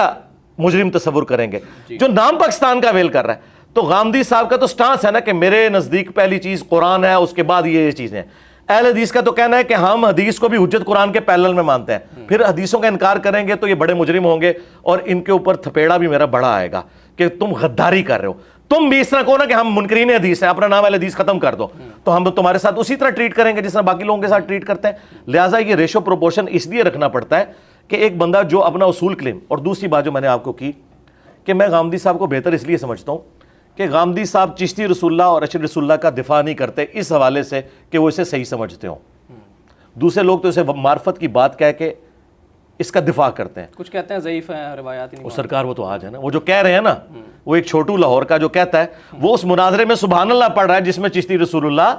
Speaker 1: مجرم تصور کریں گے جو نام پاکستان کا ویل کر رہا ہے۔ تو غامدی صاحب کا تو سٹانس ہے نا کہ میرے نزدیک پہلی چیز قرآن ہے، اس کے بعد یہ چیزیں۔ اہل حدیث کا تو کہنا ہے کہ ہم حدیث کو بھی حجت قرآن کے پیرلل میں مانتے ہیں، پھر حدیثوں کا انکار کریں گے تو یہ بڑے مجرم ہوں گے اور ان کے اوپر تھپیڑا بھی میرا بڑا آئے گا کہ تم غداری کر رہے ہو۔ تم بھی اس طرح کہو نا کہ ہم منکرین حدیث ہیں، اپنا نام اہل حدیث ختم کر دو، تو ہم تمہارے ساتھ اسی طرح ٹریٹ کریں گے جس طرح باقی لوگوں کے ساتھ ٹریٹ کرتے ہیں۔ لہٰذا یہ ریشو پروپورشن اس لیے رکھنا پڑتا ہے کہ ایک بندہ جو اپنا اصول کلیم، اور دوسری بات جو میں نے آپ کو کی کہ میں غامدی صاحب کو بہتر اس لیے سمجھتا ہوں کہ غامدی صاحب چشتی رسول اللہ اور اشرف رسول اللہ کا دفاع نہیں کرتے اس حوالے سے کہ وہ اسے صحیح سمجھتے ہوں. دوسرے لوگ تو اسے معرفت کی بات کہہ کے اس کا دفاع کرتے ہیں.
Speaker 2: کچھ کہتے ہیں ضعیف ہیں روایات نہیں.
Speaker 1: وہ سرکار وہ تو آج ہے نا, وہ جو کہہ رہے ہیں نا, وہ ایک چھوٹو لاہور کا جو کہتا ہے وہ اس مناظرے میں سبحان اللہ پڑھ رہا ہے جس میں چشتی رسول اللہ,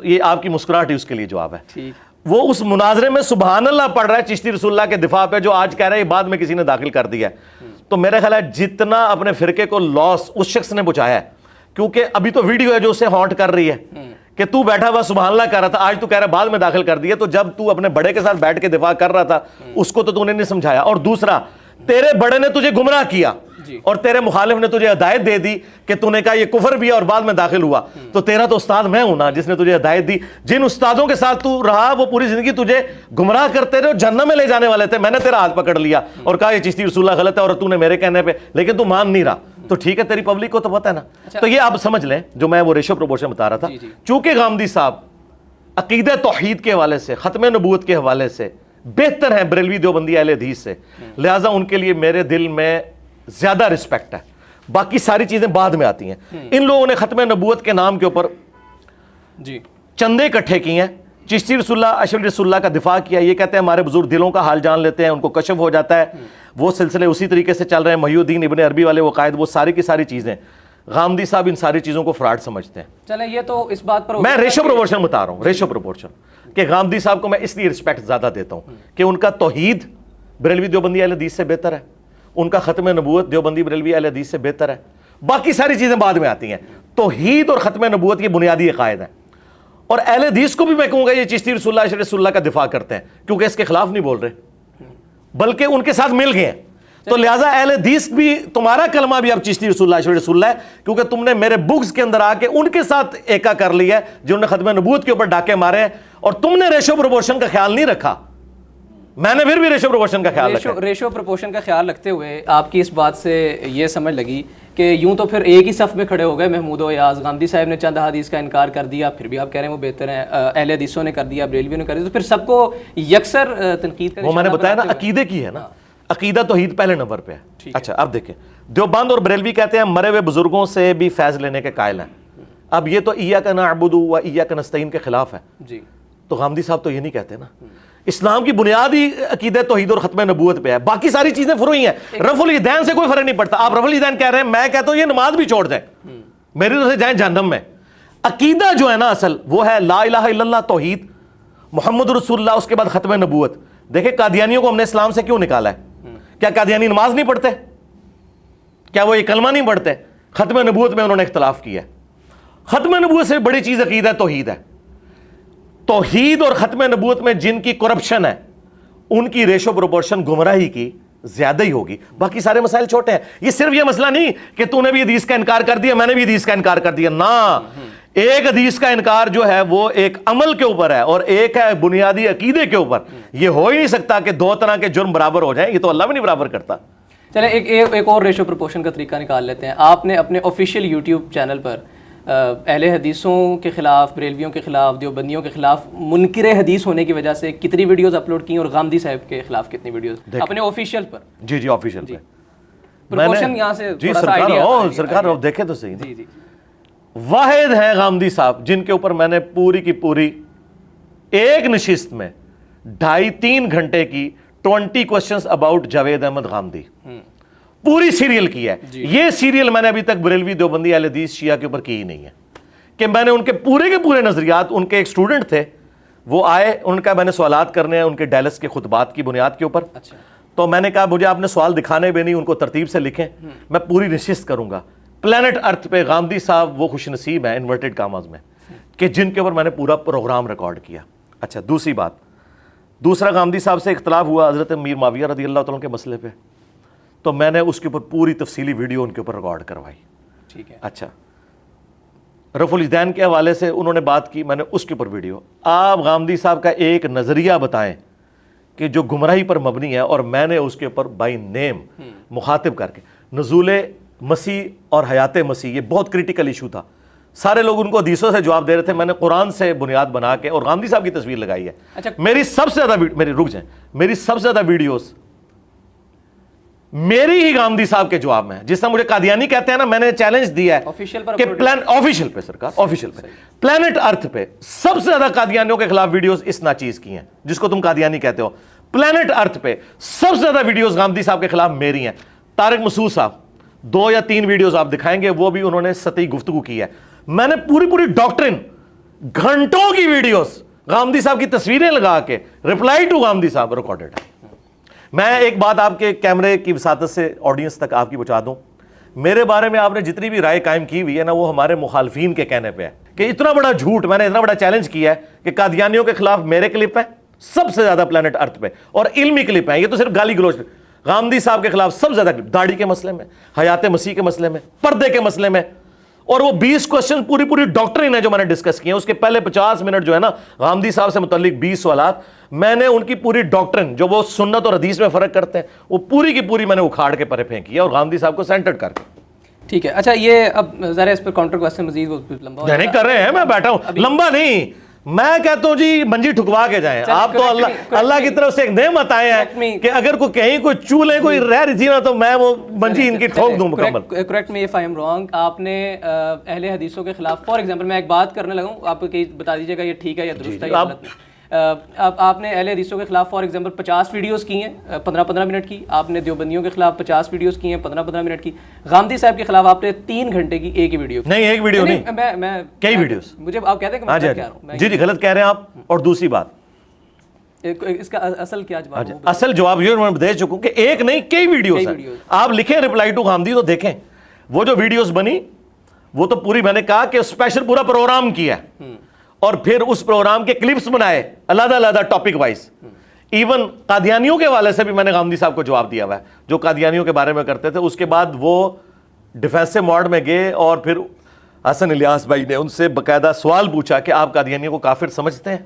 Speaker 1: یہ آپ کی مسکراہٹ ہی اس کے لیے جواب ہے. وہ اس مناظرے میں سبحان اللہ پڑھ رہا ہے چشتی رسول اللہ کے دفاع پہ, جو آج کہہ رہا ہے یہ بعد میں کسی نے داخل کر دیا ہے. تو میرا خیال ہے جتنا اپنے فرقے کو لاس اس شخص نے پہنچایا ہے, کیونکہ ابھی تو ویڈیو ہے جو اسے ہانٹ کر رہی ہے کہ تو بیٹھا ہوا سبحان اللہ کر رہا تھا, آج تو کہہ رہا ہے بعد میں داخل کر دیا. تو جب تو اپنے بڑے کے ساتھ بیٹھ کے دفاع کر رہا تھا اس کو تو نے نہیں سمجھایا. اور دوسرا, تیرے بڑے نے تجھے گمراہ کیا اور تیرے مخالف نے تجھے ہدایت دے دی کہ تو نے کہا یہ کفر بھی ہے اور بعد میں داخل ہوا. تو تیرا تو استاد میں ہوں نا جس نے تجھے ہدایت دی. جن استادوں کے ساتھ تو رہا وہ پوری زندگی تجھے گمراہ کرتے رہے اور جہنم میں لے جانے والے تھے. میں نے تیرا ہاتھ پکڑ لیا اور کہا یہ چشتی رسول اللہ غلط ہے اور تو نے میرے کہنے پہ, لیکن تو مان نہیں رہا. تو ٹھیک ہے, تیری پبلک کو تو پتہ ہے نا. تو یہ آپ سمجھ لیں جو میں وہ ریشو پروپورشن بتا رہا تھا. چونکہ غامدی صاحب عقیدہ توحید کے حوالے سے, ختم نبوت کے حوالے سے بہتر ہیں بریلوی دیوبندی اہل حدیث سے, لہٰذا ان کے لیے میرے دل میں زیادہ رسپیکٹ ہے. باقی ساری چیزیں بعد میں آتی ہیں. ان لوگوں نے ختم نبوت کے نام کے اوپر چندے اکٹھے کیے ہیں, چشتی رسول اللہ اشرف رسول اللہ کا دفاع کیا. یہ کہتے ہیں ہمارے بزرگ دلوں کا حال جان لیتے ہیں, ان کو کشف ہو جاتا ہے. وہ سلسلے اسی طریقے سے چل رہے ہیں. محی الدین ابن عربی والے وہ قائد, وہ ساری کی ساری چیزیں. غامدی صاحب ان ساری چیزوں کو فراڈ سمجھتے ہیں.
Speaker 2: چلیں یہ تو اس بات پر
Speaker 1: میں ریشو پروپورشن بتا رہا ہوں, ریشو پروپورشن, کہ غامدی صاحب کو میں اس لیے رسپیکٹ زیادہ دیتا ہوں کہ ان کا توحید بریلوی دیوبندی اہل حدیث سے بہتر ہے, ان کا ختم نبوت دیوبندی بریلوی اہل حدیث سے بہتر ہے. باقی ساری چیزیں بعد میں آتی ہیں. توحید اور ختم نبوت یہ بنیادی عقائد ہیں. اور اہل حدیث کو بھی میں کہوں گا یہ چشتی رسول اللہ اشرف رسول اللہ کا دفاع کرتے ہیں, کیونکہ اس کے خلاف نہیں بول رہے بلکہ ان کے ساتھ مل گئے ہیں. تو لہٰذا اہل حدیث بھی, تمہارا کلمہ بھی اب چشتی رسول اللہ اشرف رسول اللہ ہے, کیونکہ تم نے میرے بکس کے اندر آ کے ان کے ساتھ ایکا کر لیا ہے جنہوں نے ختم نبوت کے اوپر ڈاکے مارے ہیں. اور تم نے ریشو پروپورشن کا خیال نہیں رکھا, میں نے پھر بھی ریشو پروپورشن کا خیال رکھا.
Speaker 2: ریشو پروپورشن کا خیال رکھتے ہوئے آپ کی اس بات سے یہ سمجھ لگی کہ یوں تو پھر ایک ہی صف میں کھڑے ہو گئے محمود و ایاز. غامدی صاحب نے چند حدیث کا انکار کر دیا, پھر بھی آپ کہہ رہے ہیں وہ بہتر ہیں. اہل حدیثوں نے کر دیا, بریلویوں نے کر دیا, تو پھر سب کو یکسر تنقید کا,
Speaker 1: وہ میں نے بتایا نا عقیدے کی ہے نا, عقیدہ توحید پہلے نمبر پہ ہے. اچھا اب دیکھیں, دیوبند اور بریلوی کہتے ہیں مرے ہوئے بزرگوں سے بھی فیض لینے کے قائل ہیں. اب یہ تو ایاک نعبد و ایاک نستعین کے خلاف ہے.
Speaker 2: جی
Speaker 1: تو غامدی صاحب تو یہ نہیں کہتے نا. اسلام کی بنیاد ہی عقیدہ توحید اور ختم نبوت پہ ہے, باقی ساری چیزیں فروعی ہیں. رفع الیدین سے کوئی فرق نہیں پڑتا. آپ رفع الیدین کہہ رہے ہیں, میں کہتا ہوں یہ نماز بھی چھوڑ دیں, میری طرف سے جائیں جہنم میں. عقیدہ جو ہے نا اصل وہ ہے لا الہ الا اللہ توحید, محمد رسول اللہ, اس کے بعد ختم نبوت. دیکھیں قادیانیوں کو ہم نے اسلام سے کیوں نکالا ہے؟ کیا قادیانی نماز نہیں پڑھتے؟ کیا وہ یہ کلمہ نہیں پڑھتے؟ ختم نبوت میں انہوں نے اختلاف کیا ہے. ختم نبوت سے بڑی چیز عقیدہ توحید ہے. توحید اور ختم نبوت میں جن کی کرپشن ہے ان کی ریشو پروپورشن گمراہی کی زیادہ ہی ہوگی. باقی سارے مسائل چھوٹے ہیں. یہ صرف یہ مسئلہ نہیں کہ تو نے بھی حدیث کا انکار کر دیا, میں نے بھی حدیث کا انکار کر دیا. نا, ایک حدیث کا انکار جو ہے وہ ایک عمل کے اوپر ہے اور ایک ہے بنیادی عقیدے کے اوپر. یہ ہو ہی نہیں سکتا کہ دو طرح کے جرم برابر ہو جائیں, یہ تو اللہ بھی نہیں برابر کرتا.
Speaker 2: چلیں ایک اور ریشو پروپورشن کا طریقہ نکال لیتے ہیں. آپ نے اپنے آفیشیل یوٹیوب چینل پر اہل حدیثوں کے خلاف, بریلویوں کے خلاف, دیوبندیوں کے خلاف منکر حدیث ہونے کی وجہ سے کتنی ویڈیوز اپلوڈ کی, اور غامدی صاحب کے خلاف کتنی ویڈیوز اپنے آفیشیل پر؟
Speaker 1: جی آفیشیل پہ
Speaker 2: پروپورشن یہاں سے
Speaker 1: جی سرکار دیکھے تو صحیح.
Speaker 2: جی
Speaker 1: واحد ہیں غامدی صاحب جن کے اوپر میں نے پوری کی پوری ایک نشست میں 2.5-3 گھنٹے کی 20 کوسچنز اباؤٹ جاوید احمد غامدی پوری سیریل کی ہے. یہ سیریل میں نے ابھی تک بریلوی دیوبندی اہل حدیث شیعہ کے اوپر کی ہی نہیں ہے, کہ میں نے ان کے پورے نظریات, ان کے ایک اسٹوڈنٹ تھے وہ آئے, ان کا میں نے سوالات کرنے ہیں ان کے ڈیلس کے خطبات کی بنیاد کے اوپر. تو میں نے کہا مجھے آپ نے سوال دکھانے بھی نہیں, ان کو ترتیب سے لکھیں, میں پوری نشست کروں گا. پلانٹ ارتھ پہ غامدی صاحب وہ خوش نصیب ہیں انورٹڈ کاماز میں کہ جن کے اوپر میں نے پورا پروگرام ریکارڈ کیا. اچھا دوسری بات, دوسرا غامدی صاحب سے اختلاف ہوا حضرت میر معاویہ رضی اللہ تعالیٰ کے مسئلے پہ, تو میں نے اس کے اوپر پوری تفصیلی ویڈیو ان کے اوپر ریکارڈ کروائی.
Speaker 2: ٹھیک ہے.
Speaker 1: اچھا رفع الیدین کے حوالے سے انہوں نے بات کی, میں نے اس کے اوپر ویڈیو. آپ غامدی صاحب کا ایک نظریہ بتائیں کہ جو گمراہی پر مبنی ہے, اور میں نے اس کے اوپر بائی نیم مخاطب کر کے نزول مسیح اور حیات مسیح, یہ بہت کریٹیکل ایشو تھا, سارے لوگ ان کو حدیثوں سے جواب دے رہے تھے, میں نے قرآن سے بنیاد بنا کے اور غامدی صاحب کی تصویر لگائی ہے. میری سب سے زیادہ میری رک جائیں, میری سب سے زیادہ ویڈیوز میری ہی غامدی صاحب کے جواب میں. جس طرح مجھے قادیانی کہتے ہیں نا, میں نے چیلنج دیا ہے کہ آفیشیل پہ سرکار, آفیشیل پہ پلانٹ ارتھ پہ سب سے زیادہ قادیانیوں کے خلاف ویڈیوز اس ناچیز کی ہیں جس کو تم قادیانی کہتے ہو. پلانٹ ارتھ پہ سب سے زیادہ ویڈیوز غامدی صاحب کے خلاف میری ہیں. طارق مسعود صاحب 2 یا 3 ویڈیوز آپ دکھائیں گے, وہ بھی انہوں نے سطحی گفتگو کی ہے. میں نے پوری ڈاکٹرن گھنٹوں کی ویڈیوز غامدی صاحب کی تصویریں لگا کے ریپلائی ٹو غامدی صاحب ریکارڈڈ ہے. میں ایک بات آپ کے کیمرے کی وساطت سے آڈینس تک آپ کی پہنچا دوں, میرے بارے میں آپ نے جتنی بھی رائے قائم کی ہوئی ہے نا, وہ ہمارے مخالفین کے کہنے پہ ہے کہ اتنا بڑا جھوٹ, میں نے اتنا بڑا چیلنج کیا ہے کہ قادیانیوں کے خلاف میرے کلپ ہیں سب سے زیادہ پلانٹ ارتھ پہ, اور علمی کلپ ہیں, یہ تو صرف گالی گلوچ. غامدی صاحب کے خلاف سب سے زیادہ کلپ داڑھی کے مسئلے میں, حیات مسیح کے مسئلے میں, پردے کے مسئلے میں, اور وہ 20 کوشچن پوری ڈاکٹرین ہے جو میں نے ڈسکس کیے ہیں. اس کے پہلے 50 منٹ جو ہے نا غامدی صاحب سے متعلق 20 سوالات, میں نے ان کی پوری ڈاکٹرین جو وہ سنت اور حدیث میں فرق کرتے ہیں وہ پوری کی پوری میں نے اکھاڑ کے پرے پھینکی ہے, اور غامدی صاحب کو سینٹرڈ کر کے.
Speaker 2: ٹھیک ہے, اچھا یہ اب ذرا اس پر کاؤنٹر کوسچن مزید لمبا
Speaker 1: نہیں کر رہے ہیں, میں بیٹھا ہوں, لمبا نہیں, میں کہتا ہوں جی منجی ٹھکوا کے جائیں. آپ تو اللہ کی طرف سے ایک نعمت آئے ہیں کہ اگر کوئی کہیں کوئی چولہے کوئی رہ رہی تھی نا تو میں وہ منجی ان کی ٹھوک دوں مکمل.
Speaker 2: Correct me if I am wrong, آپ نے اہل حدیثوں کے خلاف فار ایگزامپل میں ایک بات کرنے لگا ہوں, آپ بتا دیجیے گا یہ ٹھیک ہے یا درست ہے یا غلط نہیں. آپ نے اہل حدیثوں کے خلاف فار ایگزامپل 50 ویڈیوز کی ہیں 15-15 منٹ کی, آپ نے دیوبندیوں کے خلاف 50 ویڈیوز کی ہیں 15-15 منٹ کی. غامدی صاحب کے خلاف آپ نے 3 گھنٹے کی ایک ہی ویڈیو.
Speaker 1: نہیں ایک ویڈیو نہیں,
Speaker 2: میں
Speaker 1: کئی ویڈیوز.
Speaker 2: مجھے آپ کہتے ہیں کہ میں کہہ رہا ہوں.
Speaker 1: جی غلط کہہ رہے ہیں آپ. اور دوسری بات
Speaker 2: اس کا اصل کیا جواب ہے؟
Speaker 1: اصل جواب یہ میں دے چکا ہوں کہ ایک نہیں کئی ویڈیوز ہیں. آپ لکھیں ریپلائی ٹو غامدی تو دیکھیں وہ جو ویڈیوز بنی وہ تو پوری, میں نے کہا کہ اسپیشل پورا پروگرام کیا اور پھر اس پروگرام کے کلپس بنائے علیحدہ ٹاپک وائز. ایون قادیانیوں کے حوالے سے بھی میں نے غامدی صاحب کو جواب دیا ہوا ہے جو قادیانیوں کے بارے میں کرتے تھے. اس کے بعد وہ ڈیفینسو موڈ میں گئے اور پھر حسن الیاس بھائی نے ان سے باقاعدہ سوال پوچھا کہ آپ قادیانیوں کو کافر سمجھتے ہیں.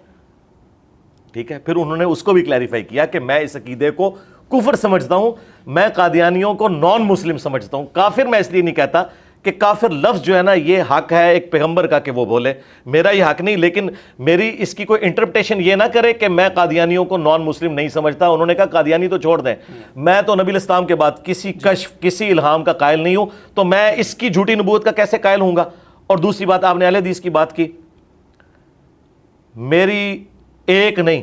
Speaker 1: ٹھیک ہے, پھر انہوں نے اس کو بھی کلیریفائی کیا کہ میں اس عقیدے کو کفر سمجھتا ہوں, میں قادیانیوں کو نان مسلم سمجھتا ہوں. کافر میں اس لیے نہیں کہتا کہ کافر لفظ جو ہے نا یہ حق ہے ایک پیغمبر کا کہ وہ بولے, میرا یہ حق نہیں, لیکن میری اس کی کوئی انٹرپریٹیشن یہ نہ کرے کہ میں قادیانیوں کو نان مسلم نہیں سمجھتا. انہوں نے کہا قادیانی تو چھوڑ دیں, میں تو نبی الاسلام کے بعد کسی کشف کسی الہام کا قائل نہیں ہوں, تو میں اس کی جھوٹی نبوت کا کیسے قائل ہوں گا. اور دوسری بات آپ نے اہل حدیث کی بات کی, میری ایک نہیں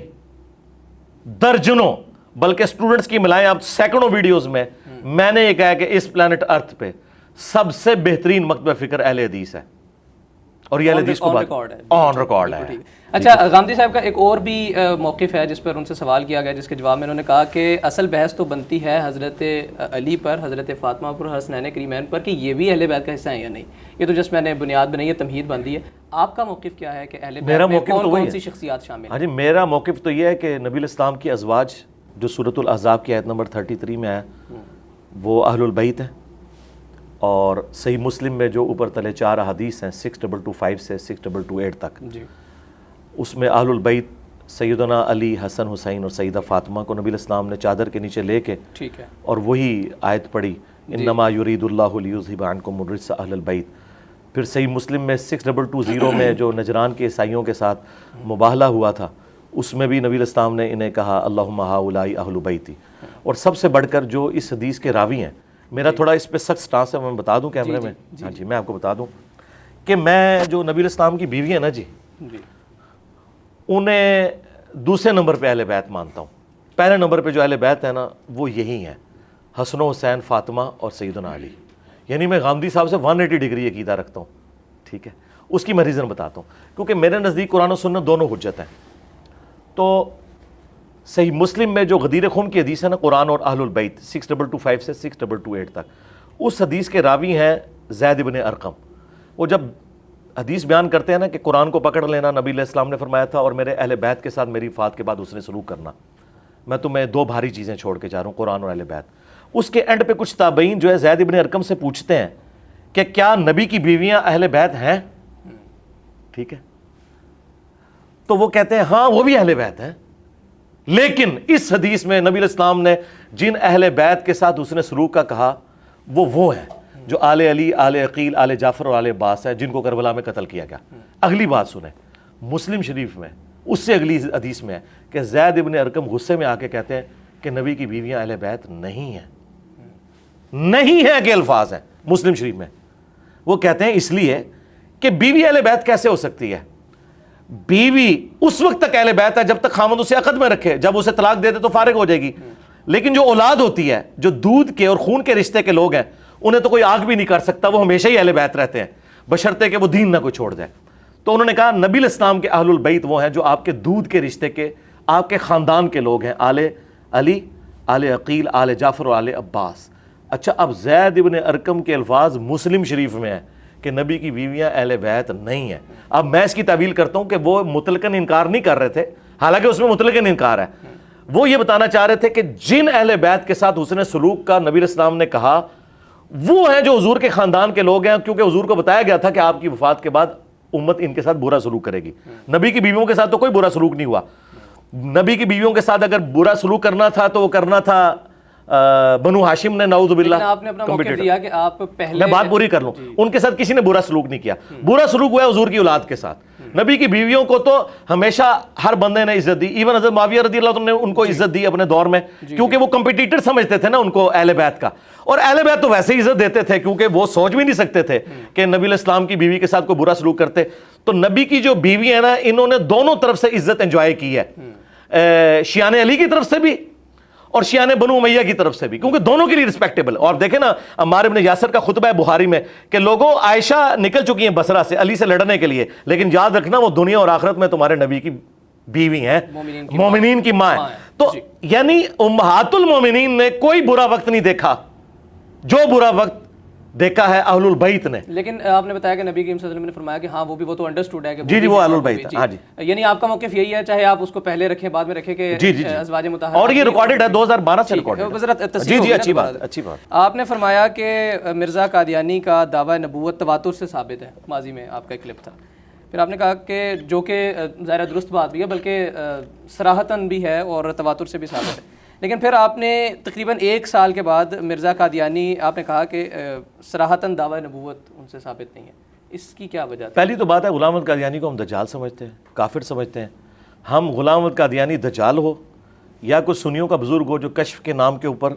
Speaker 1: درجنوں بلکہ اسٹوڈنٹس کی ملائیں آپ سینکڑوں ویڈیوز میں نے یہ کہا کہ اس پلانٹ ارتھ پہ سب سے بہترین مکتبہ فکر اہل حدیث ہے, اور یہ اہل حدیث کو آن ریکارڈ ہے.
Speaker 2: اچھا غامدی صاحب کا ایک اور بھی موقف ہے جس پر ان سے سوال کیا گیا, جس کے جواب میں انہوں نے کہا کہ اصل بحث تو بنتی ہے حضرت علی پر, حضرت فاطمہ پر, حسنین کریمین پر کہ یہ بھی اہل بیت کا حصہ ہیں یا نہیں. یہ تو جس میں نے بنیاد بنائی ہے, تمہید باندھی ہے. آپ کا موقف کیا ہے کہ اہل بیت میں کون سی شخصیات شامل ہیں؟
Speaker 1: ہاں جی, میرا موقف تو یہ ہے کہ نبی الاسلام کی ازواج جو سورۃ الاحزاب کی آیت نمبر 33 میں ہے وہ اہل البیت ہیں, اور صحیح مسلم میں جو اوپر تلے 4 احادیث ہیں 6225 سے 6228 تک, اس میں اہل البیت سیدنا علی, حسن, حسین اور سیدہ فاطمہ کو نبی الاسلام نے چادر کے نیچے لے کے اور وہی آیت پڑھی انما یرید اللہ لیذھب عنکم الرجس اہل البیت. پھر صحیح مسلم میں 6220 میں جو نجران کے عیسائیوں کے ساتھ مباہلہ ہوا تھا اس میں بھی نبی الاسلام نے انہیں کہا اللہم ہؤلاء اہل بیتی. اور سب سے بڑھ کر جو اس حدیث کے راوی ہیں, میرا تھوڑا اس پہ سخت سٹانس ہے, میں بتا دوں کیمرے میں. ہاں جی, میں آپ کو بتا دوں کہ میں جو نبی الاسلام کی بیوی ہے نا جی, انہیں دوسرے نمبر پہ اہل بیت مانتا ہوں. پہلے نمبر پہ جو اہل بیت ہے نا وہ یہی ہیں, حسن و حسین, فاطمہ اور سیدنا علی. یعنی میں غامدی صاحب سے 180 ڈگری عقیدہ رکھتا ہوں. ٹھیک ہے, اس کی میں ریزن بتاتا ہوں, کیونکہ میرے نزدیک قرآن و سنت دونوں حجت ہیں. تو صحیح مسلم میں جو غدیر خم کی حدیث ہے نا قرآن اور اہل البیت 6225 سے 6228 تک, اس حدیث کے راوی ہیں زید بن ارقم. وہ جب حدیث بیان کرتے ہیں نا کہ قرآن کو پکڑ لینا نبی علیہ السلام نے فرمایا تھا, اور میرے اہل بیت کے ساتھ میری وفات کے بعد اس نے سلوک کرنا, میں تمہیں 2 بھاری چیزیں چھوڑ کے جا رہا ہوں, قرآن اور اہل بیت. اس کے اینڈ پہ کچھ تابعین جو ہے زید بن ارقم سے پوچھتے ہیں کہ کیا نبی کی بیویاں اہل بیت ہیں؟ ٹھیک ہے, تو وہ کہتے ہیں ہاں وہ بھی اہل بیت ہیں, لیکن اس حدیث میں نبی علیہ السلام نے جن اہل بیت کے ساتھ اس نے سلوک کا کہا وہ ہیں جو آل علی, آل عقیل, آل جعفر اور آل عباس ہے, جن کو کربلا میں قتل کیا گیا. اگلی بات سنیں, مسلم شریف میں اس سے اگلی حدیث میں ہے کہ زید ابن ارقم غصے میں آ کے کہتے ہیں کہ نبی کی بیویاں اہل بیت نہیں ہیں. نہیں ہے کہ الفاظ ہیں مسلم شریف میں. وہ کہتے ہیں اس لیے کہ بیوی اہل بیت کیسے ہو سکتی ہے؟ بیوی اس وقت تک اہل بیت ہے جب تک خامد اسے عقد میں رکھے, جب اسے طلاق دے دے تو فارغ ہو جائے گی. لیکن جو اولاد ہوتی ہے, جو دودھ کے اور خون کے رشتے کے لوگ ہیں, انہیں تو کوئی آگ بھی نہیں کر سکتا, وہ ہمیشہ ہی اہل بیت رہتے ہیں بشرطے کہ وہ دین نہ کوئی چھوڑ دیں. تو انہوں نے کہا نبی الاسلام کے اہل البیت وہ ہیں جو آپ کے دودھ کے رشتے کے, آپ کے خاندان کے لوگ ہیں, آل علی, آل عقیل, آل جعفر اور آل عباس. اچھا, اب زید ابن ارقم کے الفاظ مسلم شریف میں ہیں کہ نبی کی بیویاں اہل بیت نہیں ہیں. اب میں اس کی تعویل کرتا ہوں کہ وہ مطلقاً انکار نہیں کر رہے تھے, حالانکہ اس میں مطلقاً انکار ہے. وہ یہ بتانا چاہ رہے تھے کہ جن اہل بیت کے ساتھ حسن سلوک کا نبی الاسلام نے کہا وہ ہیں جو حضور کے خاندان کے لوگ ہیں, کیونکہ حضور کو بتایا گیا تھا کہ آپ کی وفات کے بعد امت ان کے ساتھ برا سلوک کرے گی. نبی کی بیویوں کے ساتھ تو کوئی برا سلوک نہیں ہوا. نبی کی بیویوں کے ساتھ اگر برا سلوک کرنا تھا تو وہ کرنا تھا بنو ہاشم نے, نعوذ باللہ.
Speaker 2: آپ نے اپنا موقف دیا کہ آپ پہلے,
Speaker 1: میں بات پوری کر لوں, ان کے ساتھ کسی نے برا سلوک نہیں کیا. برا سلوک ہوا ہے حضور کی اولاد کے ساتھ. نبی کی بیویوں کو تو ہمیشہ ہر بندے نے عزت دی, ایون حضرت معاویہ رضی اللہ عنہ نے ان کو عزت دی اپنے دور میں, کیونکہ وہ کمپیٹیٹر سمجھتے تھے نا ان کو اہل بیت کا. اور اہل بیت تو ویسے ہی عزت دیتے تھے کیونکہ وہ سوچ بھی نہیں سکتے تھے کہ نبی علیہ السلام کی بیوی کے ساتھ کوئی برا سلوک کرتے. تو نبی کی جو بیوی ہے نا, انہوں نے دونوں طرف سے عزت انجوائے کی ہے, شیعان علی کی طرف سے بھی اور شیعان بنو امیہ کی طرف سے بھی, کیونکہ دونوں کے لیے رسپیکٹیبل. اور دیکھیں نا عمار ابن یاسر کا خطبہ ہے بخاری میں کہ لوگوں عائشہ نکل چکی ہیں بصرہ سے علی سے لڑنے کے لیے, لیکن یاد رکھنا وہ دنیا اور آخرت میں تمہارے نبی کی بیوی ہیں, مومنین کی ماں ہے. تو یعنی امہات المومنین نے کوئی برا وقت نہیں دیکھا جو برا وقت دیکھا ہے اہل البیت نے.
Speaker 2: لیکن آپ نے بتایا کہ نبی کریم صلی اللہ علیہ وسلم نے فرمایا کہ ہاں وہ تو انڈرسٹوڈ ہے کہ
Speaker 1: جی وہ اہل البیت. ہاں جی,
Speaker 2: یعنی آپ کا موقف یہی ہے, چاہے آپ اس کو پہلے رکھیں بعد میں رکھیں کہ ازواج مطہرات,
Speaker 1: اور یہ ریکارڈڈ ہے 2012 سے ریکارڈڈ ہے. جی اچھی بات, اچھی بات.
Speaker 2: آپ نے فرمایا کہ مرزا قادیانی کا دعویٰ نبوت تواتر سے ثابت ہے. ماضی میں آپ کا ایک کلپ تھا, پھر آپ نے کہا کہ جو کہ ظاہر درست بات بھی ہے بلکہ صراحتاً بھی ہے اور تواتر سے بھی ثابت ہے. لیکن پھر آپ نے تقریباً 1 سال کے بعد مرزا قادیانی, آپ نے کہا کہ صراحتاً دعویٰ نبوت ان سے ثابت نہیں ہے. اس کی کیا وجہ ہے؟
Speaker 1: پہلی تو بات ہے غلام احمد قادیانی کو ہم دجال سمجھتے ہیں, کافر سمجھتے ہیں. ہم غلام احمد قادیانی دجال ہو یا کوئی سنیوں کا بزرگ ہو جو کشف کے نام کے اوپر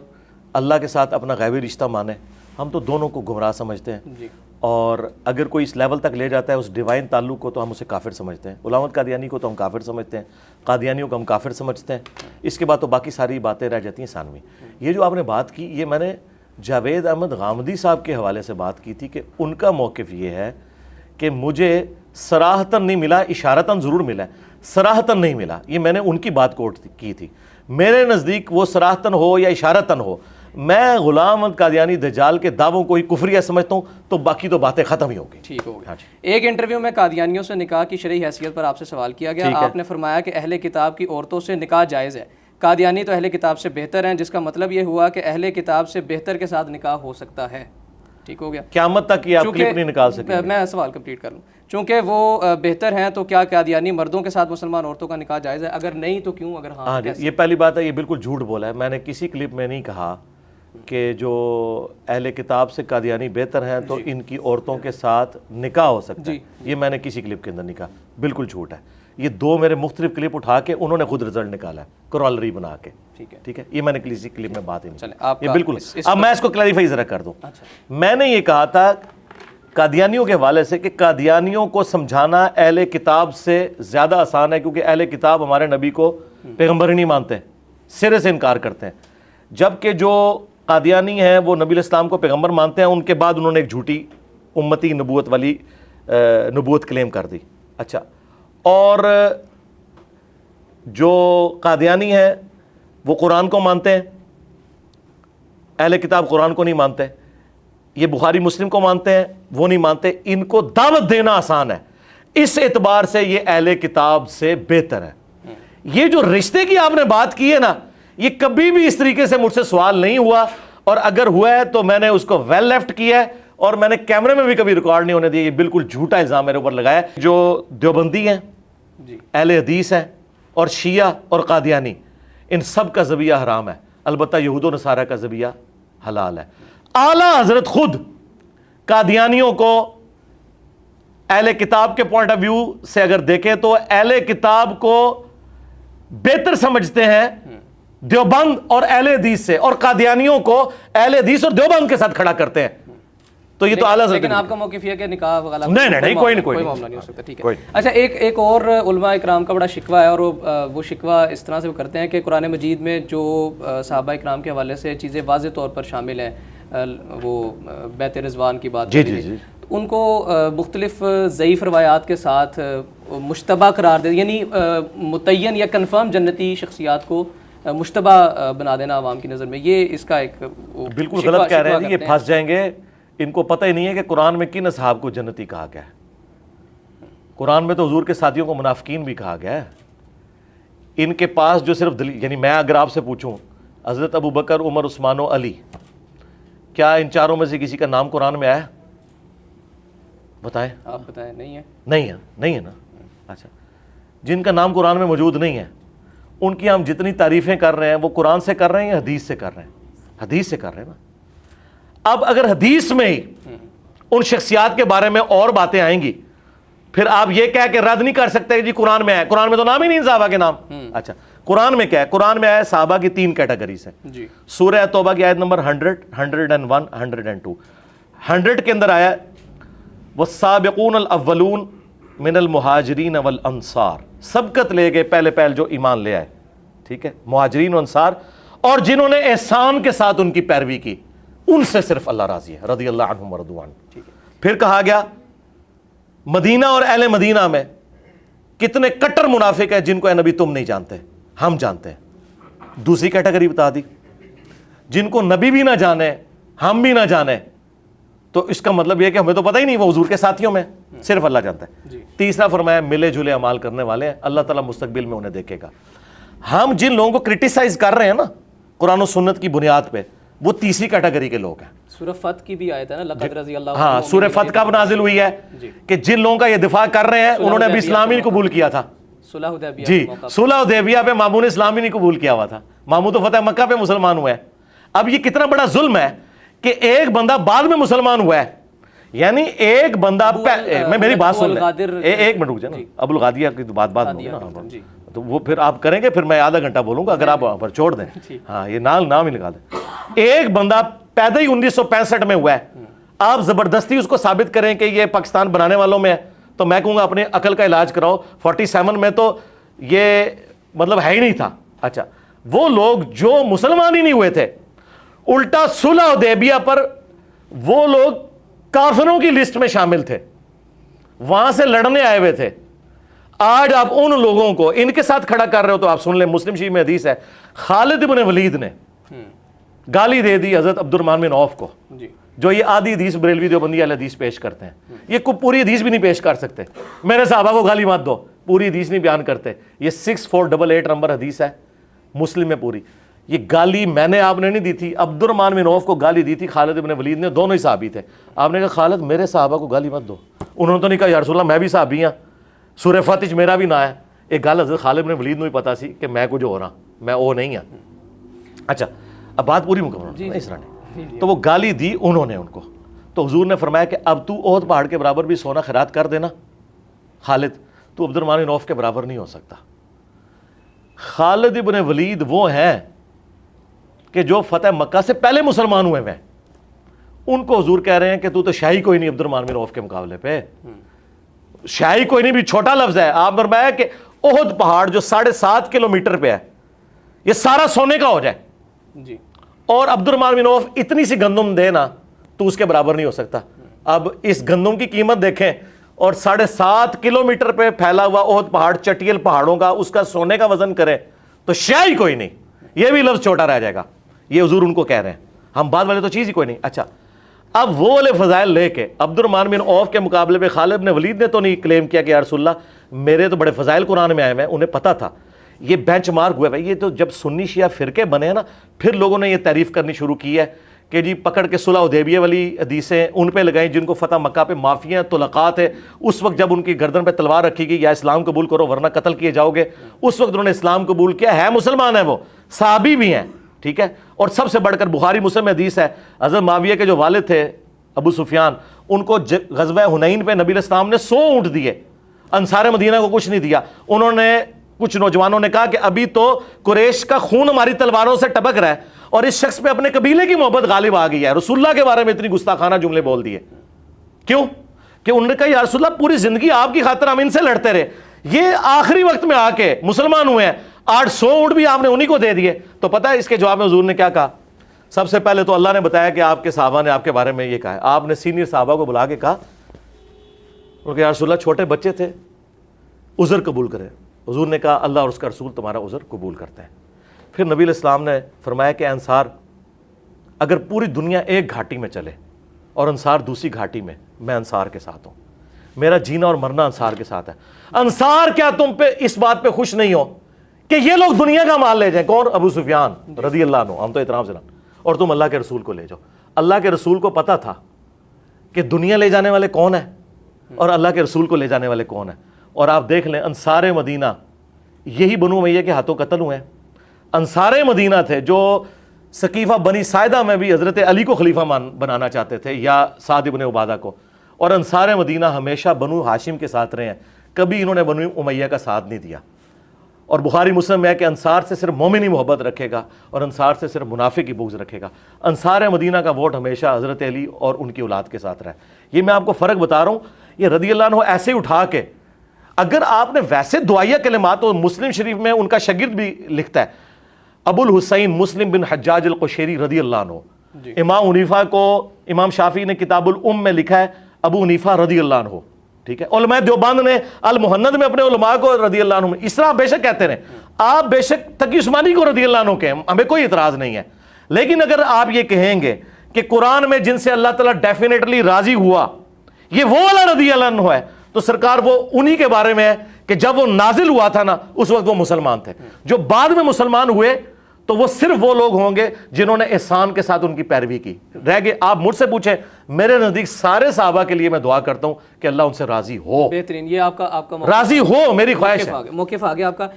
Speaker 1: اللہ کے ساتھ اپنا غیبی رشتہ مانے, ہم تو دونوں کو گمراہ سمجھتے ہیں. اور اگر کوئی اس لیول تک لے جاتا ہے اس ڈیوائن تعلق کو تو ہم اسے کافر سمجھتے ہیں. غلام احمد قادیانی کو تو ہم کافر سمجھتے ہیں, قادیانیوں کو ہم کافر سمجھتے ہیں. اس کے بعد تو باقی ساری باتیں رہ جاتی ہیں ثانوی. یہ جو آپ نے بات کی یہ میں نے جاوید احمد غامدی صاحب کے حوالے سے بات کی تھی کہ ان کا موقف یہ ہے کہ مجھے صراحتاً نہیں ملا, اشارتاً ضرور ملا, صراحتاً نہیں ملا. یہ میں نے ان کی بات کوٹ کی تھی. میرے نزدیک وہ صراحتاً ہو یا اشارتاً ہو, میں غلام احمد قادیانی دجال کے دعووں کو ہی کفریہ سمجھتا ہوں, تو باقی تو باتیں ختم ہی ہوگی.
Speaker 2: ٹھیک ہو گیا. ایک انٹرویو میں قادیانیوں سے نکاح کی شرعی حیثیت پر آپ سے سوال کیا گیا. آپ نے فرمایا کہ اہل کتاب کی عورتوں سے نکاح جائز ہے, قادیانی تو اہل کتاب سے بہتر ہیں, جس کا مطلب یہ ہوا کہ اہل کتاب سے بہتر کے ساتھ نکاح ہو سکتا ہے. ٹھیک ہو گیا.
Speaker 1: قیامت تک یہ آپ کلپ نہیں نکال سکتے.
Speaker 2: میں سوال کمپلیٹ کر لوں. چونکہ وہ بہتر ہیں تو کیا قادیانی مردوں کے ساتھ مسلمان عورتوں کا نکاح جائز ہے؟ اگر نہیں تو کیوں؟ اگر ہاں
Speaker 1: یہ پہلی بات ہے, یہ بالکل جھوٹ بولا ہے. میں نے کسی کلپ میں نہیں کہا کہ جو اہل کتاب سے قادیانی بہتر ہیں تو ان کی عورتوں کے ساتھ نکاح ہو سکتا ہے. یہ میں نے کسی کلپ کے اندر نہیں کہا, بالکل جھوٹ ہے. یہ 2 میرے مختلف کلپ اٹھا کے انہوں نے خود رزلٹ نکالا ہے, کرالری بنا کے. ٹھیک ہے, یہ میں نے کسی کلپ میں بات ہی نہیں کی. یہ بالکل. اب میں اس کو کلیریفائی ذرا کر دوں. میں نے یہ کہا تھا قادیانیوں کے حوالے سے کہ قادیانیوں کو سمجھانا اہل کتاب سے زیادہ آسان ہے, کیونکہ اہل کتاب ہمارے نبی کو پیغمبر ہی نہیں مانتے, سرے سے انکار کرتے ہیں. جبکہ جو قادیانی ہیں وہ نبی علیہ السلام کو پیغمبر مانتے ہیں. ان کے بعد انہوں نے ایک جھوٹی امتی نبوت والی نبوت کلیم کر دی. اچھا, اور جو قادیانی ہیں وہ قرآن کو مانتے ہیں, اہل کتاب قرآن کو نہیں مانتے. یہ بخاری مسلم کو مانتے ہیں, وہ نہیں مانتے. ان کو دعوت دینا آسان ہے, اس اعتبار سے یہ اہل کتاب سے بہتر ہے. یہ جو رشتے کی آپ نے بات کی ہے نا, یہ کبھی بھی اس طریقے سے مجھ سے سوال نہیں ہوا, اور اگر ہوا ہے تو میں نے اس کو ویل لیفٹ کیا ہے, اور میں نے کیمرے میں بھی کبھی ریکارڈ نہیں ہونے دیا. یہ بالکل جھوٹا الزام میرے اوپر لگایا ہے. جو دیوبندی ہیں, اہل حدیث ہیں, اور شیعہ اور قادیانی, ان سب کا ذبیحہ حرام ہے. البتہ یہود و نصارہ کا ذبیحہ حلال ہے. اعلیٰ حضرت خود قادیانیوں کو اہل کتاب کے پوائنٹ آف ویو سے اگر دیکھیں تو اہل کتاب کو بہتر سمجھتے ہیں دیوبند اور اہل حدیث سے، اور قادیانیوں کو اہل حدیث اور دیوبند کے ساتھ کھڑا کرتے ہیں. تو یہ تو اعلیٰ حضرت.
Speaker 2: لیکن آپ کا موقف یہ ہے کہ نکاح وغیرہ
Speaker 1: نہیں کوئی
Speaker 2: معاملہ نہیں ہو سکتا. ٹھیک ہے. اچھا ایک اور علماء اکرام کا بڑا شکوہ ہے، اور وہ شکوہ اس طرح سے وہ کرتے ہیں کہ قرآن مجید میں جو صحابہ اکرام کے حوالے سے چیزیں واضح طور پر شامل ہیں، وہ بیت رضوان کی بات،
Speaker 1: جی
Speaker 2: ان کو مختلف ضعیف روایات کے ساتھ مشتبہ قرار دے، یعنی متعین یا کنفرم جنتی شخصیات کو مشتبہ بنا دینا عوام کی نظر میں، یہ اس کا ایک
Speaker 1: بالکل غلط کہہ رہے ہیں. یہ پھنس جائیں گے. ان کو پتہ ہی نہیں ہے کہ قرآن میں کن اصحاب کو جنتی کہا گیا ہے. قرآن میں تو حضور کے ساتھیوں کو منافقین بھی کہا گیا ہے. ان کے پاس جو صرف دلیل، یعنی میں اگر آپ سے پوچھوں حضرت ابو بکر، عمر، عثمان و علی، کیا ان چاروں میں سے کسی کا نام قرآن میں آیا؟ بتائیں.
Speaker 2: آپ بتائیں.
Speaker 1: نہیں ہے نا. اچھا، جن کا نام قرآن میں موجود نہیں ہے ان کی ہم جتنی تعریفیں کر رہے ہیں وہ قرآن سے کر رہے ہیں یا حدیث سے کر رہے ہیں؟ حدیث سے کر رہے ہیں نا. اب اگر حدیث میں ہی ان شخصیات کے بارے میں اور باتیں آئیں گی، پھر آپ یہ کہہ کے رد نہیں کر سکتے جی قرآن میں ہے. قرآن میں تو نام ہی نہیں صحابہ کے نام. اچھا، قرآن میں کیا ہے؟ قرآن میں ہے صحابہ کی 3 کیٹیگریز ہیں. سورہ توبہ کی آیت نمبر 100، 101، 102. 100 کے اندر آیا والسابقون الاولون من المہاجرین والانصار، سبقت لے گئے پہلے جو ایمان لے آئے. ٹھیک ہے، مہاجرین و انصار، اور جنہوں نے احسان کے ساتھ ان کی پیروی کی، ان سے صرف اللہ راضی ہے، رضی اللہ عنہم ورضوا عنہ. پھر کہا گیا مدینہ اور اہل مدینہ میں کتنے کٹر منافق ہیں جن کو اے نبی تم نہیں جانتے، ہم جانتے ہیں. دوسری کیٹیگری بتا دی، جن کو نبی بھی نہ جانے ہم بھی نہ جانے، تو اس کا مطلب یہ کہ ہمیں تو پتہ ہی نہیں، وہ حضور کے ساتھیوں میں صرف اللہ جانتا ہے. تیسرا فرمایا ملے جلے اعمال کرنے والے ہیں، اللہ تعالیٰ مستقبل میں انہیں دیکھے گا. ہم جن لوگوں کو کرٹیسائز کر رہے ہیں نا قرآن و سنت کی بنیاد پہ، وہ تیسری کیٹیگری کے لوگ ہیں.
Speaker 2: سورہ فتح کی بھی آیت ہے نا، لقد رضی اللہ.
Speaker 1: ہاں، سورہ فتح کب نازل ہوئی ہے؟ کہ جن لوگوں کا یہ دفاع کر رہے ہیں انہوں نے ابھی اسلام ہی نہیں قبول کیا تھا.
Speaker 2: صلح حدیبیہ
Speaker 1: جی، صلح حدیبیہ پہ ماموں نے اسلام ہی نہیں قبول کیا ہوا تھا. ماموں تو فتح مکہ پہ مسلمان ہوئے ہیں. اب یہ کتنا بڑا ظلم ہے کہ ایک بندہ بعد میں مسلمان ہوا ہے. یعنی ایک بندہ میں میری بات سن لیں، ایک منٹ رک جائے نا. ابو الغادیہ کی بات تو وہ پھر آپ کریں گے، پھر میں آدھا گھنٹہ بولوں گا اگر آپ پر چھوڑ دیں. ہاں، یہ نام ہی لگا دیں. ایک بندہ پیدا ہی 1965 میں ہوا ہے، آپ زبردستی اس کو ثابت کریں کہ یہ پاکستان بنانے والوں میں ہے، تو میں کہوں گا اپنے عقل کا علاج کراؤ. 47 میں تو یہ مطلب ہے ہی نہیں تھا. اچھا، وہ لوگ جو مسلمان ہی نہیں ہوئے تھے، الٹا صلح حدیبیہ پر وہ لوگ کافروں کی لسٹ میں شامل تھے، وہاں سے لڑنے آئے ہوئے تھے. آج آپ ان لوگوں کو ان کے ساتھ کھڑا کر رہے ہو تو آپ سن لیں. مسلم شریف میں حدیث ہے، خالد بن ولید نے گالی دے دی حضرت عبد الرحمن بن عوف کو، جو یہ آدھی حدیث بریلوی دیوبندی اہل حدیث پیش کرتے ہیں. یہ پوری حدیث بھی نہیں پیش کر سکتے. میرے صحابہ کو گالی مت دو، پوری حدیث نہیں بیان کرتے. یہ 6488 نمبر حدیث ہے مسلم میں پوری. یہ گالی میں نے آپ نے نہیں دی تھی، عبد الرحمن بن عوف کو گالی دی تھی خالد بن ولید نے. دونوں ہی صحابی تھے. آپ نے کہا خالد میرے صحابہ کو گالی مت دو. انہوں نے تو نہیں کہا یا رسول اللہ میں بھی صحابی ہوں، سورہ فتح میرا بھی نہ ہے. ایک گل حضرت خالد بن ولید نے بھی پتا سی کہ میں کچھ ہو رہا، میں وہ نہیں ہوں. اچھا، اب بات پوری مکمل اس طرح نہیں. تو وہ گالی دی انہوں نے ان کو. تو حضور نے فرمایا کہ اب تو احد پہاڑ کے برابر بھی سونا خیرات کر دینا خالد، تو عبد الرحمن بن عوف کے برابر نہیں ہو سکتا. خالد بن ولید وہ ہیں کہ جو فتح مکہ سے پہلے مسلمان ہوئے ہیں. ان کو حضور کہہ رہے ہیں کہ تو شاہی کوئی نہیں عبد الرحمن بن عوف کے مقابلے پہ. شاہی کوئی نہیں بھی چھوٹا لفظ ہے. آپ فرمایا کہ احد پہاڑ جو 7.5 کلومیٹر پہ ہے، یہ سارا سونے کا ہو جائے
Speaker 2: جی،
Speaker 1: اور عبد الرحمن بن عوف اتنی سی گندم دے نا، تو اس کے برابر نہیں ہو سکتا. اب اس گندم کی قیمت دیکھیں، اور 7.5 کلومیٹر پہ پھیلا ہوا احد پہاڑ چٹیل پہاڑوں کا، اس کا سونے کا وزن کریں تو شاہی کوئی نہیں. یہ بھی لفظ چھوٹا رہ جائے گا. یہ حضور ان کو کہہ رہے ہیں. ہم بعد والے تو چیز ہی کوئی نہیں. اچھا، اب وہ والے فضائل لے کے عبد الرحمن بن عوف کے مقابلے پہ خالد بن ولید نے تو نہیں کلیم کیا کہ یا رسول اللہ میرے تو بڑے فضائل قرآن میں آئے ہیں. انہیں پتا تھا یہ بینچ مارک ہوا ہے. یہ تو جب سنی شیعہ فرقے بنے ہیں نا، پھر لوگوں نے یہ تعریف کرنی شروع کی ہے کہ جی پکڑ کے صلح حدیبیہ والی حدیثیں ان پہ لگائیں جن کو فتح مکہ پہ معافیاں طلقات ہے. اس وقت جب ان کی گردن پہ تلوار رکھی گئی یا اسلام قبول کرو ورنہ قتل کیے جاؤ گے، اس وقت انہوں نے اسلام قبول کیا ہے، مسلمان ہیں، وہ صحابی بھی ہیں. ٹھیک ہے. اور سب سے بڑھ کر بخاری مسلم میں حدیث ہے، حضرت معاویہ کے جو والد تھے ابو سفیان، ان کو غزوہ حنین پہ نبی علیہ السلام نے 100 اونٹ دیے، انصار مدینہ کو کچھ نہیں دیا. انہوں نے کچھ نوجوانوں نے کہا کہ ابھی تو قریش کا خون ہماری تلواروں سے ٹپک رہا ہے اور اس شخص پہ اپنے قبیلے کی محبت غالب آ گئی ہے, رسول اللہ کے بارے میں اتنی گستاخانہ جملے بول دیے. کیوں؟ کہ انہوں نے کہا یا رسول اللہ پوری زندگی آپ کی خاطر ہم ان سے لڑتے رہے, یہ آخری وقت میں آ کے مسلمان ہوئے ہیں, 800 اونٹ بھی آپ نے انہی کو دے دیے. تو پتہ ہے اس کے جواب میں حضور نے کیا کہا؟ سب سے پہلے تو اللہ نے بتایا کہ آپ کے صحابہ نے آپ کے بارے میں یہ کہا ہے. آپ نے سینئر صحابہ کو بلا کے کہا کہ یا رسول اللہ چھوٹے بچے تھے, عذر قبول کریں. حضور نے کہا اللہ اور اس کا رسول تمہارا عذر قبول کرتے ہیں. پھر نبی علیہ السلام نے فرمایا کہ انصار اگر پوری دنیا ایک گھاٹی میں چلے اور انصار دوسری گھاٹی میں انصار کے ساتھ ہوں, میرا جینا اور مرنا انصار کے ساتھ ہے. انصار کیا تم پہ اس بات پہ خوش نہیں ہو کہ یہ لوگ دنیا کا مال لے جائیں؟ کون؟ ابو سفیان رضی اللہ عنہ, ہم تو احترام سے اور تم اللہ کے رسول کو لے جاؤ. اللہ کے رسول کو پتا تھا کہ دنیا لے جانے والے کون ہیں اور اللہ کے رسول کو لے جانے والے کون ہیں. اور آپ دیکھ لیں انصار مدینہ یہی بنو امیہ کے ہاتھوں قتل ہوئے ہیں. انصار مدینہ تھے جو سقیفہ بنی ساعدہ میں بھی حضرت علی کو خلیفہ بنانا چاہتے تھے یا سعد ابن عبادہ کو. اور انصار مدینہ ہمیشہ بنو ہاشم کے ساتھ رہے ہیں, کبھی انہوں نے بنو امیہ کا ساتھ نہیں دیا. اور بخاری مسلم میں ہے کہ انصار سے صرف مومن ہی محبت رکھے گا اور انصار سے صرف منافق ہی بغض رکھے گا. انصار مدینہ کا ووٹ ہمیشہ حضرت علی اور ان کی اولاد کے ساتھ رہا ہے. یہ میں آپ کو فرق بتا رہا ہوں. یہ رضی اللہ عنہ ایسے اٹھا کے, اگر آپ نے ویسے دعائیہ کلمات, تو مسلم شریف میں ان کا شاگرد بھی لکھتا ہے, ابو الحسین مسلم بن حجاج القشیری رضی اللہ عنہ. امام حنیفہ کو امام شافعی نے کتاب الام میں لکھا ہے ابو حنیفہ رضی اللہ عنہ. ٹھیک ہے, علماء دیوبند نے المہند میں اپنے علماء کو رضی اللہ عنہ. اس طرح آپ بے شک کہتے ہیں, آپ بے شک تقی عثمانی کو رضی اللہ عنہ کہیں, ہمیں کوئی اعتراض نہیں ہے. لیکن اگر آپ یہ کہیں گے کہ قرآن میں جن سے اللہ تعالیٰ ڈیفینیٹلی راضی ہوا یہ وہ والا رضی اللہ عنہ ہے, تو سرکار وہ انہی کے بارے میں ہے کہ جب وہ نازل ہوا تھا نا اس وقت وہ مسلمان تھے. جو بعد میں مسلمان ہوئے تو وہ صرف وہ لوگ ہوں گے جنہوں نے احسان کے ساتھ ان کی پیروی کی. رہ گئے آپ مجھ سے پوچھیں, میرے نزدیک سارے صحابہ کے لیے میں دعا کرتا ہوں کہ اللہ ان سے راضی ہو.
Speaker 2: بہترین, یہ آپ کا
Speaker 1: راضی ہو, میری خواہش ہے.
Speaker 2: موقف آ گیا آپ کا.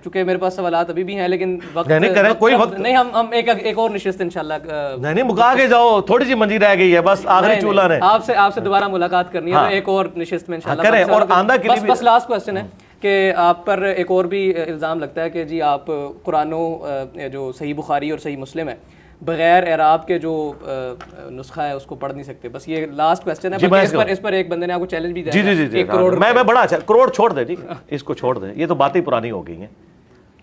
Speaker 2: چونکہ میرے پاس سوالات ابھی بھی ہیں لیکن وقت
Speaker 1: نہیں کریں, کوئی وقت
Speaker 2: نہیں, ہم ایک اور نشست انشاءاللہ
Speaker 1: نہیں مکا کے جاؤ, تھوڑی سی منجی رہ گئی ہے بس, آخری چولہا نے
Speaker 2: آپ سے دوبارہ ملاقات کرنی ہے, ایک اور نشست میں انشاءاللہ
Speaker 1: کریں. اور آندہ کے لیے
Speaker 2: بس لاسٹ کوسچن ہے کہ آپ پر ایک اور بھی الزام لگتا ہے کہ جی آپ قرآنوں جو صحیح بخاری اور صحیح مسلم ہے بغیر اعراب کے جو نسخہ ہے اس کو پڑھ نہیں سکتے. بس یہ لاسٹ کوسچن ہے, اس پر ایک بندے نے آپ کو چیلنج بھی دیا.
Speaker 1: جی میں بڑا اچھا, کروڑ چھوڑ دیں, ٹھیک ہے, اس کو چھوڑ دیں, یہ تو باتیں پرانی ہو گئی ہیں.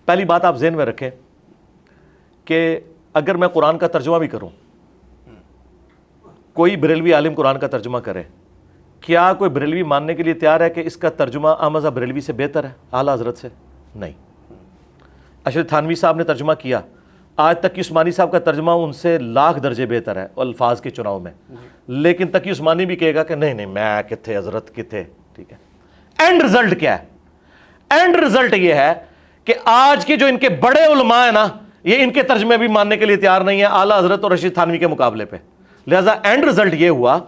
Speaker 1: پہلی بات آپ ذہن میں رکھیں کہ اگر میں قرآن کا ترجمہ بھی کروں, کوئی بریلوی عالم قرآن کا ترجمہ کرے, کیا کوئی بریلوی ماننے کے لیے تیار ہے کہ اس کا ترجمہ احمد بریلوی سے بہتر ہے, اعلیٰ حضرت سے؟ نہیں. اشرف تھانوی صاحب نے ترجمہ کیا, آج تقی عثمانی صاحب کا ترجمہ ان سے لاکھ درجے بہتر ہے الفاظ کے چناؤ میں, لیکن تقی عثمانی بھی کہے گا کہ نہیں میں کتھے حضرت کتھے. ٹھیک ہے, اینڈ رزلٹ کیا ہے؟ اینڈ رزلٹ یہ ہے کہ آج کے جو ان کے بڑے علماء ہیں نا, یہ ان کے ترجمے بھی ماننے کے لیے تیار نہیں ہے اعلیٰ حضرت اور رشید تھانوی کے مقابلے پہ. لہذا اینڈ رزلٹ یہ ہوا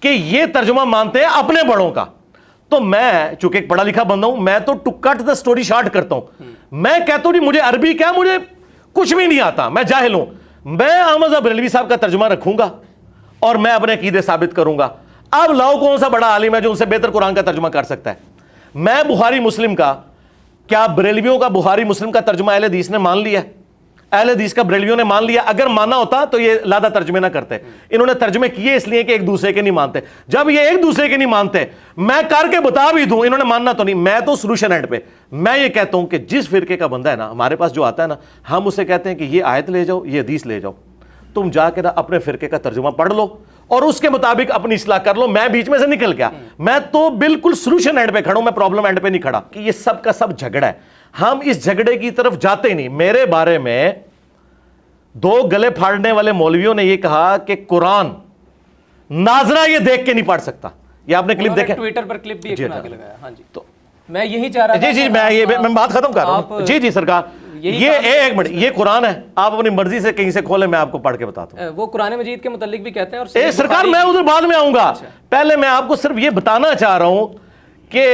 Speaker 1: کہ یہ ترجمہ مانتے ہیں اپنے بڑوں کا. تو میں چونکہ ایک پڑھا لکھا بندہ ہوں, میں تو to cut the story short کرتا ہوں. میں کہتا ہوں مجھے عربی کیا, مجھے کچھ بھی نہیں آتا, میں جاہل ہوں. میں احمد بریلوی صاحب کا ترجمہ رکھوں گا اور میں اپنے عقیدے ثابت کروں گا. اب لاؤ کون سا بڑا عالم ہے جو ان سے بہتر قرآن کا ترجمہ کر سکتا ہے. میں بخاری مسلم کا, کیا بریلویوں کا بخاری مسلم کا ترجمہ اہل حدیث نے مان لیا؟ اہل حدیث کا بریلویوں نے مان لیا. اگر مانا ہوتا تو یہ لادہ ترجمے نہ کرتے. انہوں نے ترجمے کیے اس لیے کہ ایک دوسرے کے نہیں مانتے. جب یہ ایک دوسرے کے نہیں مانتے, میں کر کے بتا بھی دوں, انہوں نے ماننا تو نہیں. میں تو سولوشن اینڈ پہ میں یہ کہتا ہوں کہ جس فرقے کا بندہ ہے نا, ہمارے پاس جو آتا ہے نا, ہم اسے کہتے ہیں کہ یہ آیت لے جاؤ, یہ حدیث لے جاؤ, تم جا کے نا اپنے فرقے کا ترجمہ پڑھ لو اور اس کے مطابق اپنی اصلاح کر لو. میں بیچ میں سے نکل گیا, میں تو بالکل سولوشن اینڈ پہ کھڑا ہوں, میں پرابلم اینڈ پہ نہیں کھڑا. کہ یہ سب کا سب جھگڑا ہے, ہم اس جھگڑے کی طرف جاتے نہیں. میرے بارے میں 2 گلے پھاڑنے والے مولویوں نے یہ کہا کہ قرآن ناظرہ یہ دیکھ کے نہیں پڑھ سکتا. یہ آپ نے کلپ دیکھا,
Speaker 2: ٹویٹر پر کلپ بھی ایک بنا کے لگایا. ہاں جی, تو میں یہی چاہ رہا تھا.
Speaker 1: جی میں بات ختم کر رہا ہوں. جی سرکار, یہ ایک منٹ, یہ قرآن ہے, آپ اپنی مرضی سے کہیں سے کھولیں, میں آپ کو پڑھ کے بتاتا ہوں.
Speaker 2: وہ قرآن مجید کے متعلق بھی کہتے ہیں. اور
Speaker 1: سرکار میں ادھر بعد میں آؤں گا, پہلے میں آپ کو صرف یہ بتانا چاہ رہا ہوں کہ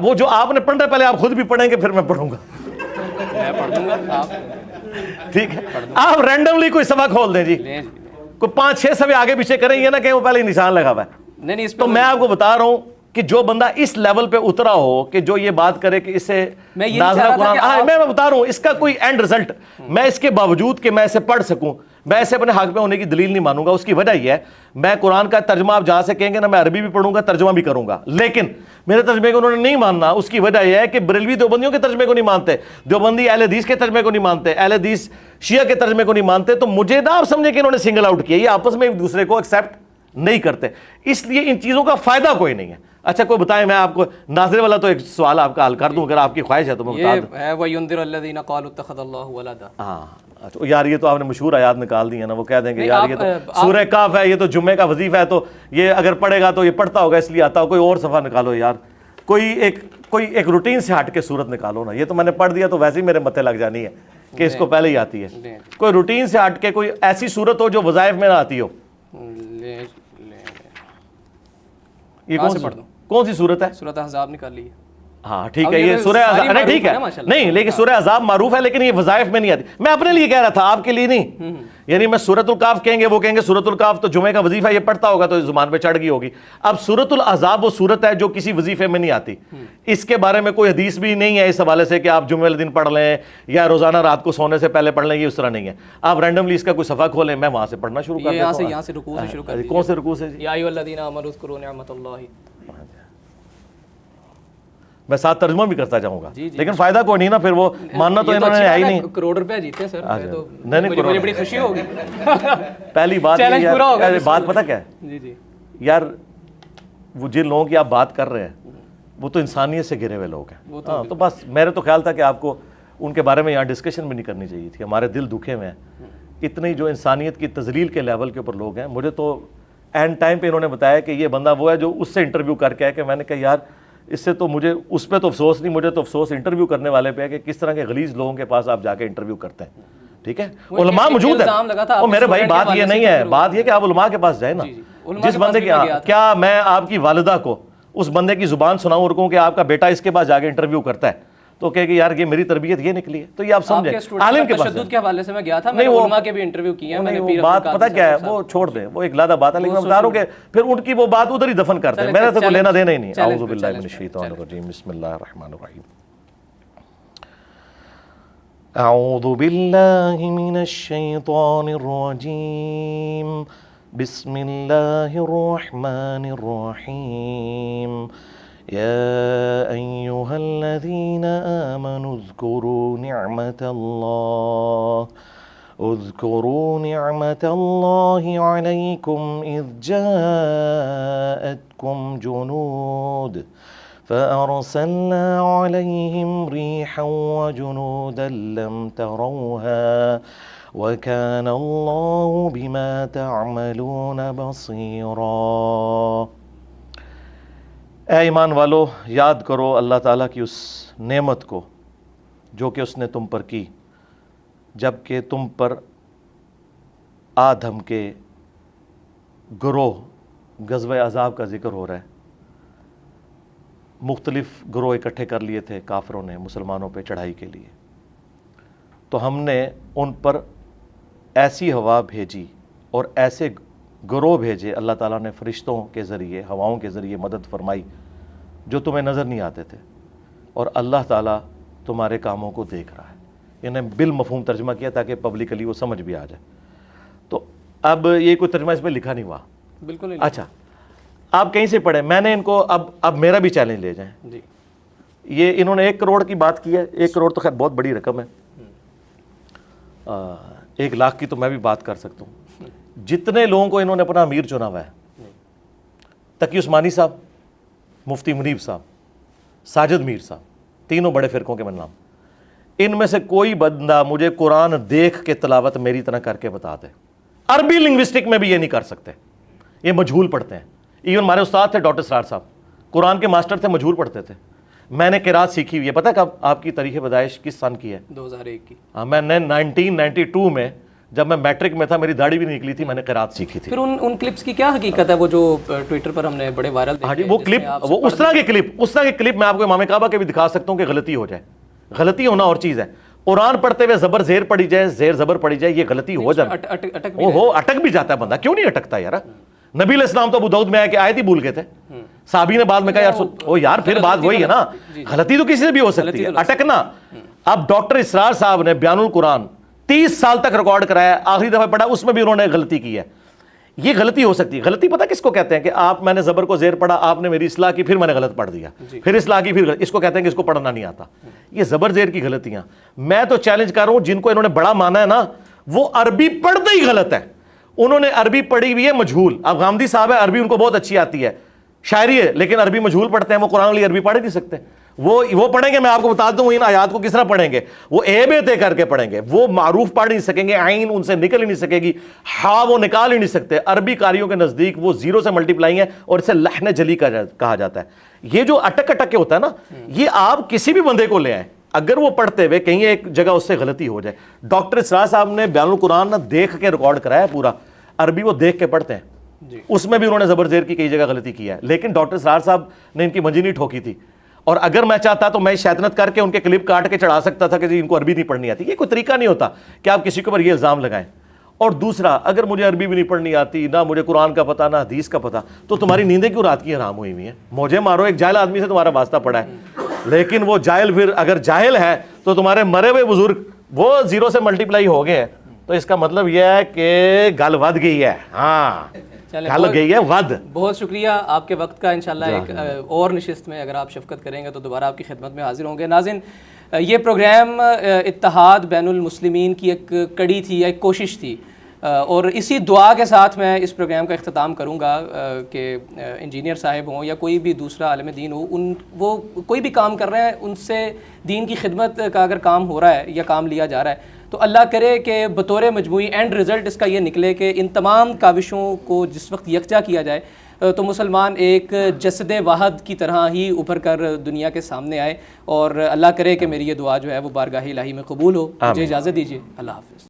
Speaker 1: وہ جو آپ نے پڑھنا ہے پہلے آپ خود بھی پڑھیں گے, پھر میں پڑھوں گا.
Speaker 2: میں پڑھ دوں گا,
Speaker 1: ٹھیک ہے. آپ رینڈملی کوئی صفحہ کھول دیں, جی کوئی 5-6 صفحے آگے پیچھے کریں, یہ نہ کہ وہ پہلے نشان لگا ہوا ہے.
Speaker 2: نہیں,
Speaker 1: تو میں آپ کو بتا رہا ہوں کہ جو بندہ اس لیول پہ اترا ہو کہ جو یہ بات کرے کہ اسے نازلہ قرآن، میں بتا رہا ہوں اس کا کوئی اینڈ رزلٹ، میں اس کے باوجود کہ میں اسے پڑھ سکوں میں ایسے اپنے حق میں ہونے کی دلیل نہیں مانوں گا. اس کی وجہ یہ ہے میں قرآن کا ترجمہ آپ جہاں سے کہیں گے نا میں عربی بھی پڑھوں گا ترجمہ بھی کروں گا، لیکن میرے ترجمے کو انہوں نے نہیں ماننا. اس کی وجہ یہ ہے کہ بریلوی دیوبندیوں کے ترجمے کو نہیں مانتے، دیوبندی اہل حدیث کے ترجمے کو نہیں مانتے، اہل حدیث شیعہ کے ترجمے کو نہیں مانتے. تو مجھے نہ آپ سمجھے کہ انہوں نے سنگل آؤٹ کیا، یہ آپس میں ایک دوسرے کو ایکسیپٹ نہیں کرتے، اس لیے ان چیزوں کا فائدہ کوئی نہیں ہے. اچھا کوئی بتائیں، میں آپ کو ناظر والا تو ایک سوال آپ کا حل کر دوں اگر آپ کی خواہش ہے تو میں بتا دوں.
Speaker 2: یہ ہے وَيُنذِرَ الَّذِينَ قَالُوا اتَّخَذَ اللَّهُ وَلَدًا.
Speaker 1: ہاں یار یہ تو آپ نے مشہور آیات نکال دی ہے نا، وہ کہہ دیں گے یار یہ تو سورہ کاف ہے، یہ تو جمعے کا وظیفہ ہے، تو یہ اگر پڑھے گا تو یہ پڑھتا ہوگا اس لیے آتا ہو. کوئی اور صفحہ نکالو یار، کوئی ایک روٹین سے ہٹ کے صورت نکالو نا. یہ تو میں نے پڑھ دیا تو ویسے ہی میرے متھے لگ جانی ہے کہ اس کو پہلے ہی آتی ہے. کوئی روٹین سے ہٹ کے کوئی ایسی صورت ہو جو وظائف میں نہ آتی ہو. یہ کون سی صورت ہے؟
Speaker 2: سورۃ احزاب نکال لی.
Speaker 1: ہاں ٹھیک ہے، یہ سورہ احزاب نہیں ٹھیک ہے نہیں، لیکن سورہ احزاب معروف ہے لیکن یہ وظائف میں نہیں آتی. میں اپنے لیے کہہ رہا تھا، آپ کے لیے نہیں. یعنی میں سورۃ الکاف کہیں گے، وہ کہیں گے سورۃ الکاف تو جمعے کا وظیفہ یہ پڑھتا ہوگا تو زبان پہ چڑھ گئی ہوگی. اب سورۃ الاحزاب وہ صورت ہے جو کسی وظیفے میں نہیں آتی. اس کے بارے میں کوئی حدیث بھی نہیں ہے اس حوالے سے کہ آپ جمعے والے دن پڑھ لیں یا روزانہ رات کو سونے سے پہلے پڑھ لیں، یہ اس طرح نہیں ہے. آپ رینڈملی اس کا کوئی صفحہ کھولیں، میں وہاں سے پڑھنا شروع کر دیتا ہوں.
Speaker 2: یہاں سے رکوع سے شروع کر
Speaker 1: کون سے رکوع سے؟
Speaker 2: یا ایھا الذین آمنوا اذکروا نعمت اللہ.
Speaker 1: میں ساتھ ترجمہ بھی کرتا جاؤں گا لیکن فائدہ کوئی نہیں نا، پھر وہ ماننا تو انہوں نے ہے ہی نہیں.
Speaker 2: کروڑ روپے جیتے سر،
Speaker 1: نہیں
Speaker 2: مجھے بڑی خوشی ہوگی.
Speaker 1: پہلی بات بات پتہ کیا ہے یار، وہ جن لوگوں کی آپ بات کر رہے ہیں وہ تو انسانیت سے گرے ہوئے لوگ ہیں. ہاں تو بس میرے تو خیال تھا کہ آپ کو ان کے بارے میں یہاں ڈسکشن بھی نہیں کرنی چاہیے تھی. ہمارے دل دکھے ہوئے ہیں، اتنی جو انسانیت کی تذلیل کے لیول کے اوپر لوگ ہیں. مجھے تو اینڈ ٹائم پہ انہوں نے بتایا کہ یہ بندہ وہ ہے جو اس سے انٹرویو کر کے ہے، کہ میں نے کہا یار اس سے تو مجھے اس پہ تو افسوس نہیں، مجھے تو افسوس انٹرویو کرنے والے پہ ہے کہ کس طرح کے غلیظ لوگوں کے پاس آپ جا کے انٹرویو کرتے ہیں. ٹھیک ہے، علماء موجود ہیں. وہ میرے بھائی بات یہ نہیں ہے، بات یہ کہ آپ علماء کے پاس جائیں نا. جس بندے کی کیا میں آپ کی والدہ کو اس بندے کی زبان سناؤں اور کہوں کہ آپ کا بیٹا اس کے پاس جا کے انٹرویو کرتا ہے تو کہے کہ یار یہ میری تربیت یہ نکلی ہے. تو یہ آپ سمجھیں عالم کے پاس
Speaker 2: تشدد کے حوالے سے میں گیا تھا، میں نے علماء کے بھی انٹرویو کیے ہیں. میں نے پیر
Speaker 1: بات پتہ کیا ہے وہ چھوڑ دیں، وہ ایک لادہ بات ہے، لیکن میں بتا رہا ہوں کہ پھر ان کی وہ بات ادھر ہی دفن کر دیں. میرے سے کوئی لینا دینا ہی نہیں. اعوذ باللہ من الشیطان الرجیم، بسم اللہ الرحمن الرحیم. اعوذ باللہ من الشیطان الرجیم، بسم اللہ الرحمن الرحیم. يا أيها الذين آمنوا اذكروا نعمة الله عليكم إذ جاءتكم جنود فأرسلنا عليهم ريحا وجنودا لم تروها وكان الله بما تعملون بصيرا. اے ایمان والو، یاد کرو اللہ تعالیٰ کی اس نعمت کو جو کہ اس نے تم پر کی جب کہ تم پر آدم کے گروہ غزوہ احزاب کا ذکر ہو رہا ہے. مختلف گروہ اکٹھے کر لیے تھے کافروں نے مسلمانوں پہ چڑھائی کے لیے. تو ہم نے ان پر ایسی ہوا بھیجی اور ایسے گروہ بھیجے، اللہ تعالیٰ نے فرشتوں کے ذریعے، ہواؤں کے ذریعے مدد فرمائی جو تمہیں نظر نہیں آتے تھے، اور اللہ تعالیٰ تمہارے کاموں کو دیکھ رہا ہے. انہیں بالمفہوم ترجمہ کیا تاکہ پبلکلی وہ سمجھ بھی آ جائے. تو اب یہ کوئی ترجمہ اس میں لکھا نہیں ہوا
Speaker 2: بالکل.
Speaker 1: اچھا آپ کہیں سے پڑھیں، میں نے ان کو اب میرا بھی چیلنج لے جائیں.
Speaker 2: جی
Speaker 1: یہ انہوں نے 1 کروڑ کی بات کی ہے. 1 کروڑ تو خیر بہت بڑی رقم ہے، 1 لاکھ کی تو میں بھی بات کر سکتا ہوں. جتنے لوگوں کو انہوں نے اپنا امیر چنا ہوا ہے، تقی عثمانی صاحب، مفتی منیب صاحب، ساجد میر صاحب، تینوں بڑے فرقوں کے نام، ان میں سے کوئی بندہ مجھے قرآن دیکھ کے تلاوت میری طرح کر کے بتا دے. عربی لنگوسٹک میں بھی یہ نہیں کر سکتے، یہ مجہول پڑھتے ہیں. ایون ہمارے استاد تھے ڈاکٹر سرار صاحب، قرآن کے ماسٹر تھے، مجہول پڑھتے تھے. میں نے قرات سیکھی ہوئی ہے. پتہ کب آپ کی تاریخ پیدائش کس سن کی ہے؟
Speaker 2: 2001 کی.
Speaker 1: ہاں میں نے 1992 میں جب میں میٹرک میں تھا، میری داڑھی بھی نہیں نکلی تھی، میں نے قرات سیکھی تھی.
Speaker 2: پھر ان کلپس کی کیا حقیقت ہے وہ جو ٹویٹر پر ہم نے بڑے وائرل دیکھے؟
Speaker 1: ہاں جی وہ کلپ، وہ اس طرح کے کلپ میں آپ کو امام کعبہ کے بھی دکھا سکتا ہوں کہ غلطی ہو جائے. غلطی ہونا اور چیز ہے. قرآن پڑھتے ہوئے زبر زیر پڑھی جائے، زیر زبر پڑھی جائے، یہ غلطی ہو جائے. اٹک بھی جاتا ہے بندہ. کیوں نہیں اٹکتا یار؟ نبی علیہ السلام تو ابو داؤد میں آیا کہ آیت ہی بھول گئے تھے. صحابی نے بعد میں کہا یار او یار پھر بات وہی ہے نا, غلطی تو کسی سے بھی ہو سکتی ہے, اٹکنا. اب ڈاکٹر اسرار صاحب نے بیان القرآن 30 سال تک ریکارڈ کرایا, آخری دفعہ پڑھا اس میں بھی انہوں نے غلطی کی ہے. یہ غلطی ہو سکتی ہے. غلطی پتہ کس کو کہتے ہیں کہ میں نے زبر کو زیر پڑھا, آپ نے میری اصلاح کی, پھر میں نے غلط پڑھ دیا, پھر اصلاح کی, پھر اس کو کہتے ہیں کہ اس کو پڑھنا نہیں آتا. یہ زبر زیر کی غلطیاں. میں تو چیلنج کر رہا ہوں جن کو انہوں نے بڑا مانا ہے نا, وہ عربی پڑھتے ہی غلط ہے. انہوں نے عربی پڑھی ہوئی ہے مجہول. اب غامدی صاحب ہے, عربی ان کو بہت اچھی آتی ہے, شاعری ہے, لیکن عربی مجہول پڑھتے ہیں. وہ قرآن والی عربی پڑھ نہیں سکتے. وہ پڑھیں گے, میں آپ کو بتا دوں ان آیات کو کس طرح پڑھیں گے. وہ اے بے تے کر کے پڑھیں گے. وہ معروف پڑھ نہیں سکیں گے, عین ان سے نکل ہی نہیں سکے گی, ہاں وہ نکال ہی نہیں سکتے. عربی قاریوں کے نزدیک وہ زیرو سے ملٹیپلائی ہیں اور اسے لحن جلی کہا جاتا ہے. یہ جو اٹک کے ہوتا ہے نا, یہ آپ کسی بھی بندے کو لے آئیں, اگر وہ پڑھتے ہوئے کہیں ایک جگہ اس سے غلطی ہو جائے. ڈاکٹر اسرار صاحب نے بیان القرآن دیکھ کے ریکارڈ کرایا پورا, عربی وہ دیکھ کے پڑھتے ہیں, اس میں بھی انہوں نے زبر زیر کی کئی جگہ غلطی کی ہے. لیکن ڈاکٹر اسرار صاحب نے ان کی منجی نہیں ٹھوکی تھی, اور اگر میں چاہتا تو میں شیطنت کر کے ان کے کلپ کاٹ کے چڑھا سکتا تھا کہ جی ان کو عربی نہیں پڑھنی آتی. یہ کوئی طریقہ نہیں ہوتا کہ آپ کسی کے اوپر یہ الزام لگائیں. اور دوسرا, اگر مجھے عربی بھی نہیں پڑھنی آتی, نہ مجھے قرآن کا پتہ, نہ حدیث کا پتہ, تو تمہاری نیندیں کیوں رات کی حرام ہوئی ہوئی ہیں؟ موجے مارو, ایک جاہل آدمی سے تمہارا واسطہ پڑا ہے, لیکن وہ جاہل پھر اگر جاہل ہے تو تمہارے مرے ہوئے بزرگ وہ زیرو سے ملٹیپلائی ہو گئے ہیں, تو اس کا مطلب یہ ہے کہ گل ود گئی ہے. ہاں گل گئی ہے ود.
Speaker 2: بہت شکریہ آپ کے وقت کا. انشاءاللہ ایک اور نشست میں اگر آپ شفقت کریں گے تو دوبارہ آپ کی خدمت میں حاضر ہوں گے. ناظرین, یہ پروگرام اتحاد بین المسلمین کی ایک کڑی تھی, ایک کوشش تھی, اور اسی دعا کے ساتھ میں اس پروگرام کا اختتام کروں گا کہ انجینئر صاحب ہوں یا کوئی بھی دوسرا عالم دین ہو, وہ کوئی بھی کام کر رہے ہیں, ان سے دین کی خدمت کا اگر کام ہو رہا ہے یا کام لیا جا رہا ہے, تو اللہ کرے کہ بطور مجموعی اینڈ رزلٹ اس کا یہ نکلے کہ ان تمام کاوشوں کو جس وقت یکجا کیا جائے تو مسلمان ایک جسد واحد کی طرح ہی ابھر کر دنیا کے سامنے آئے. اور اللہ کرے کہ میری یہ دعا جو ہے وہ بارگاہ الہی میں قبول ہو. مجھے اجازت دیجیے. اللہ حافظ.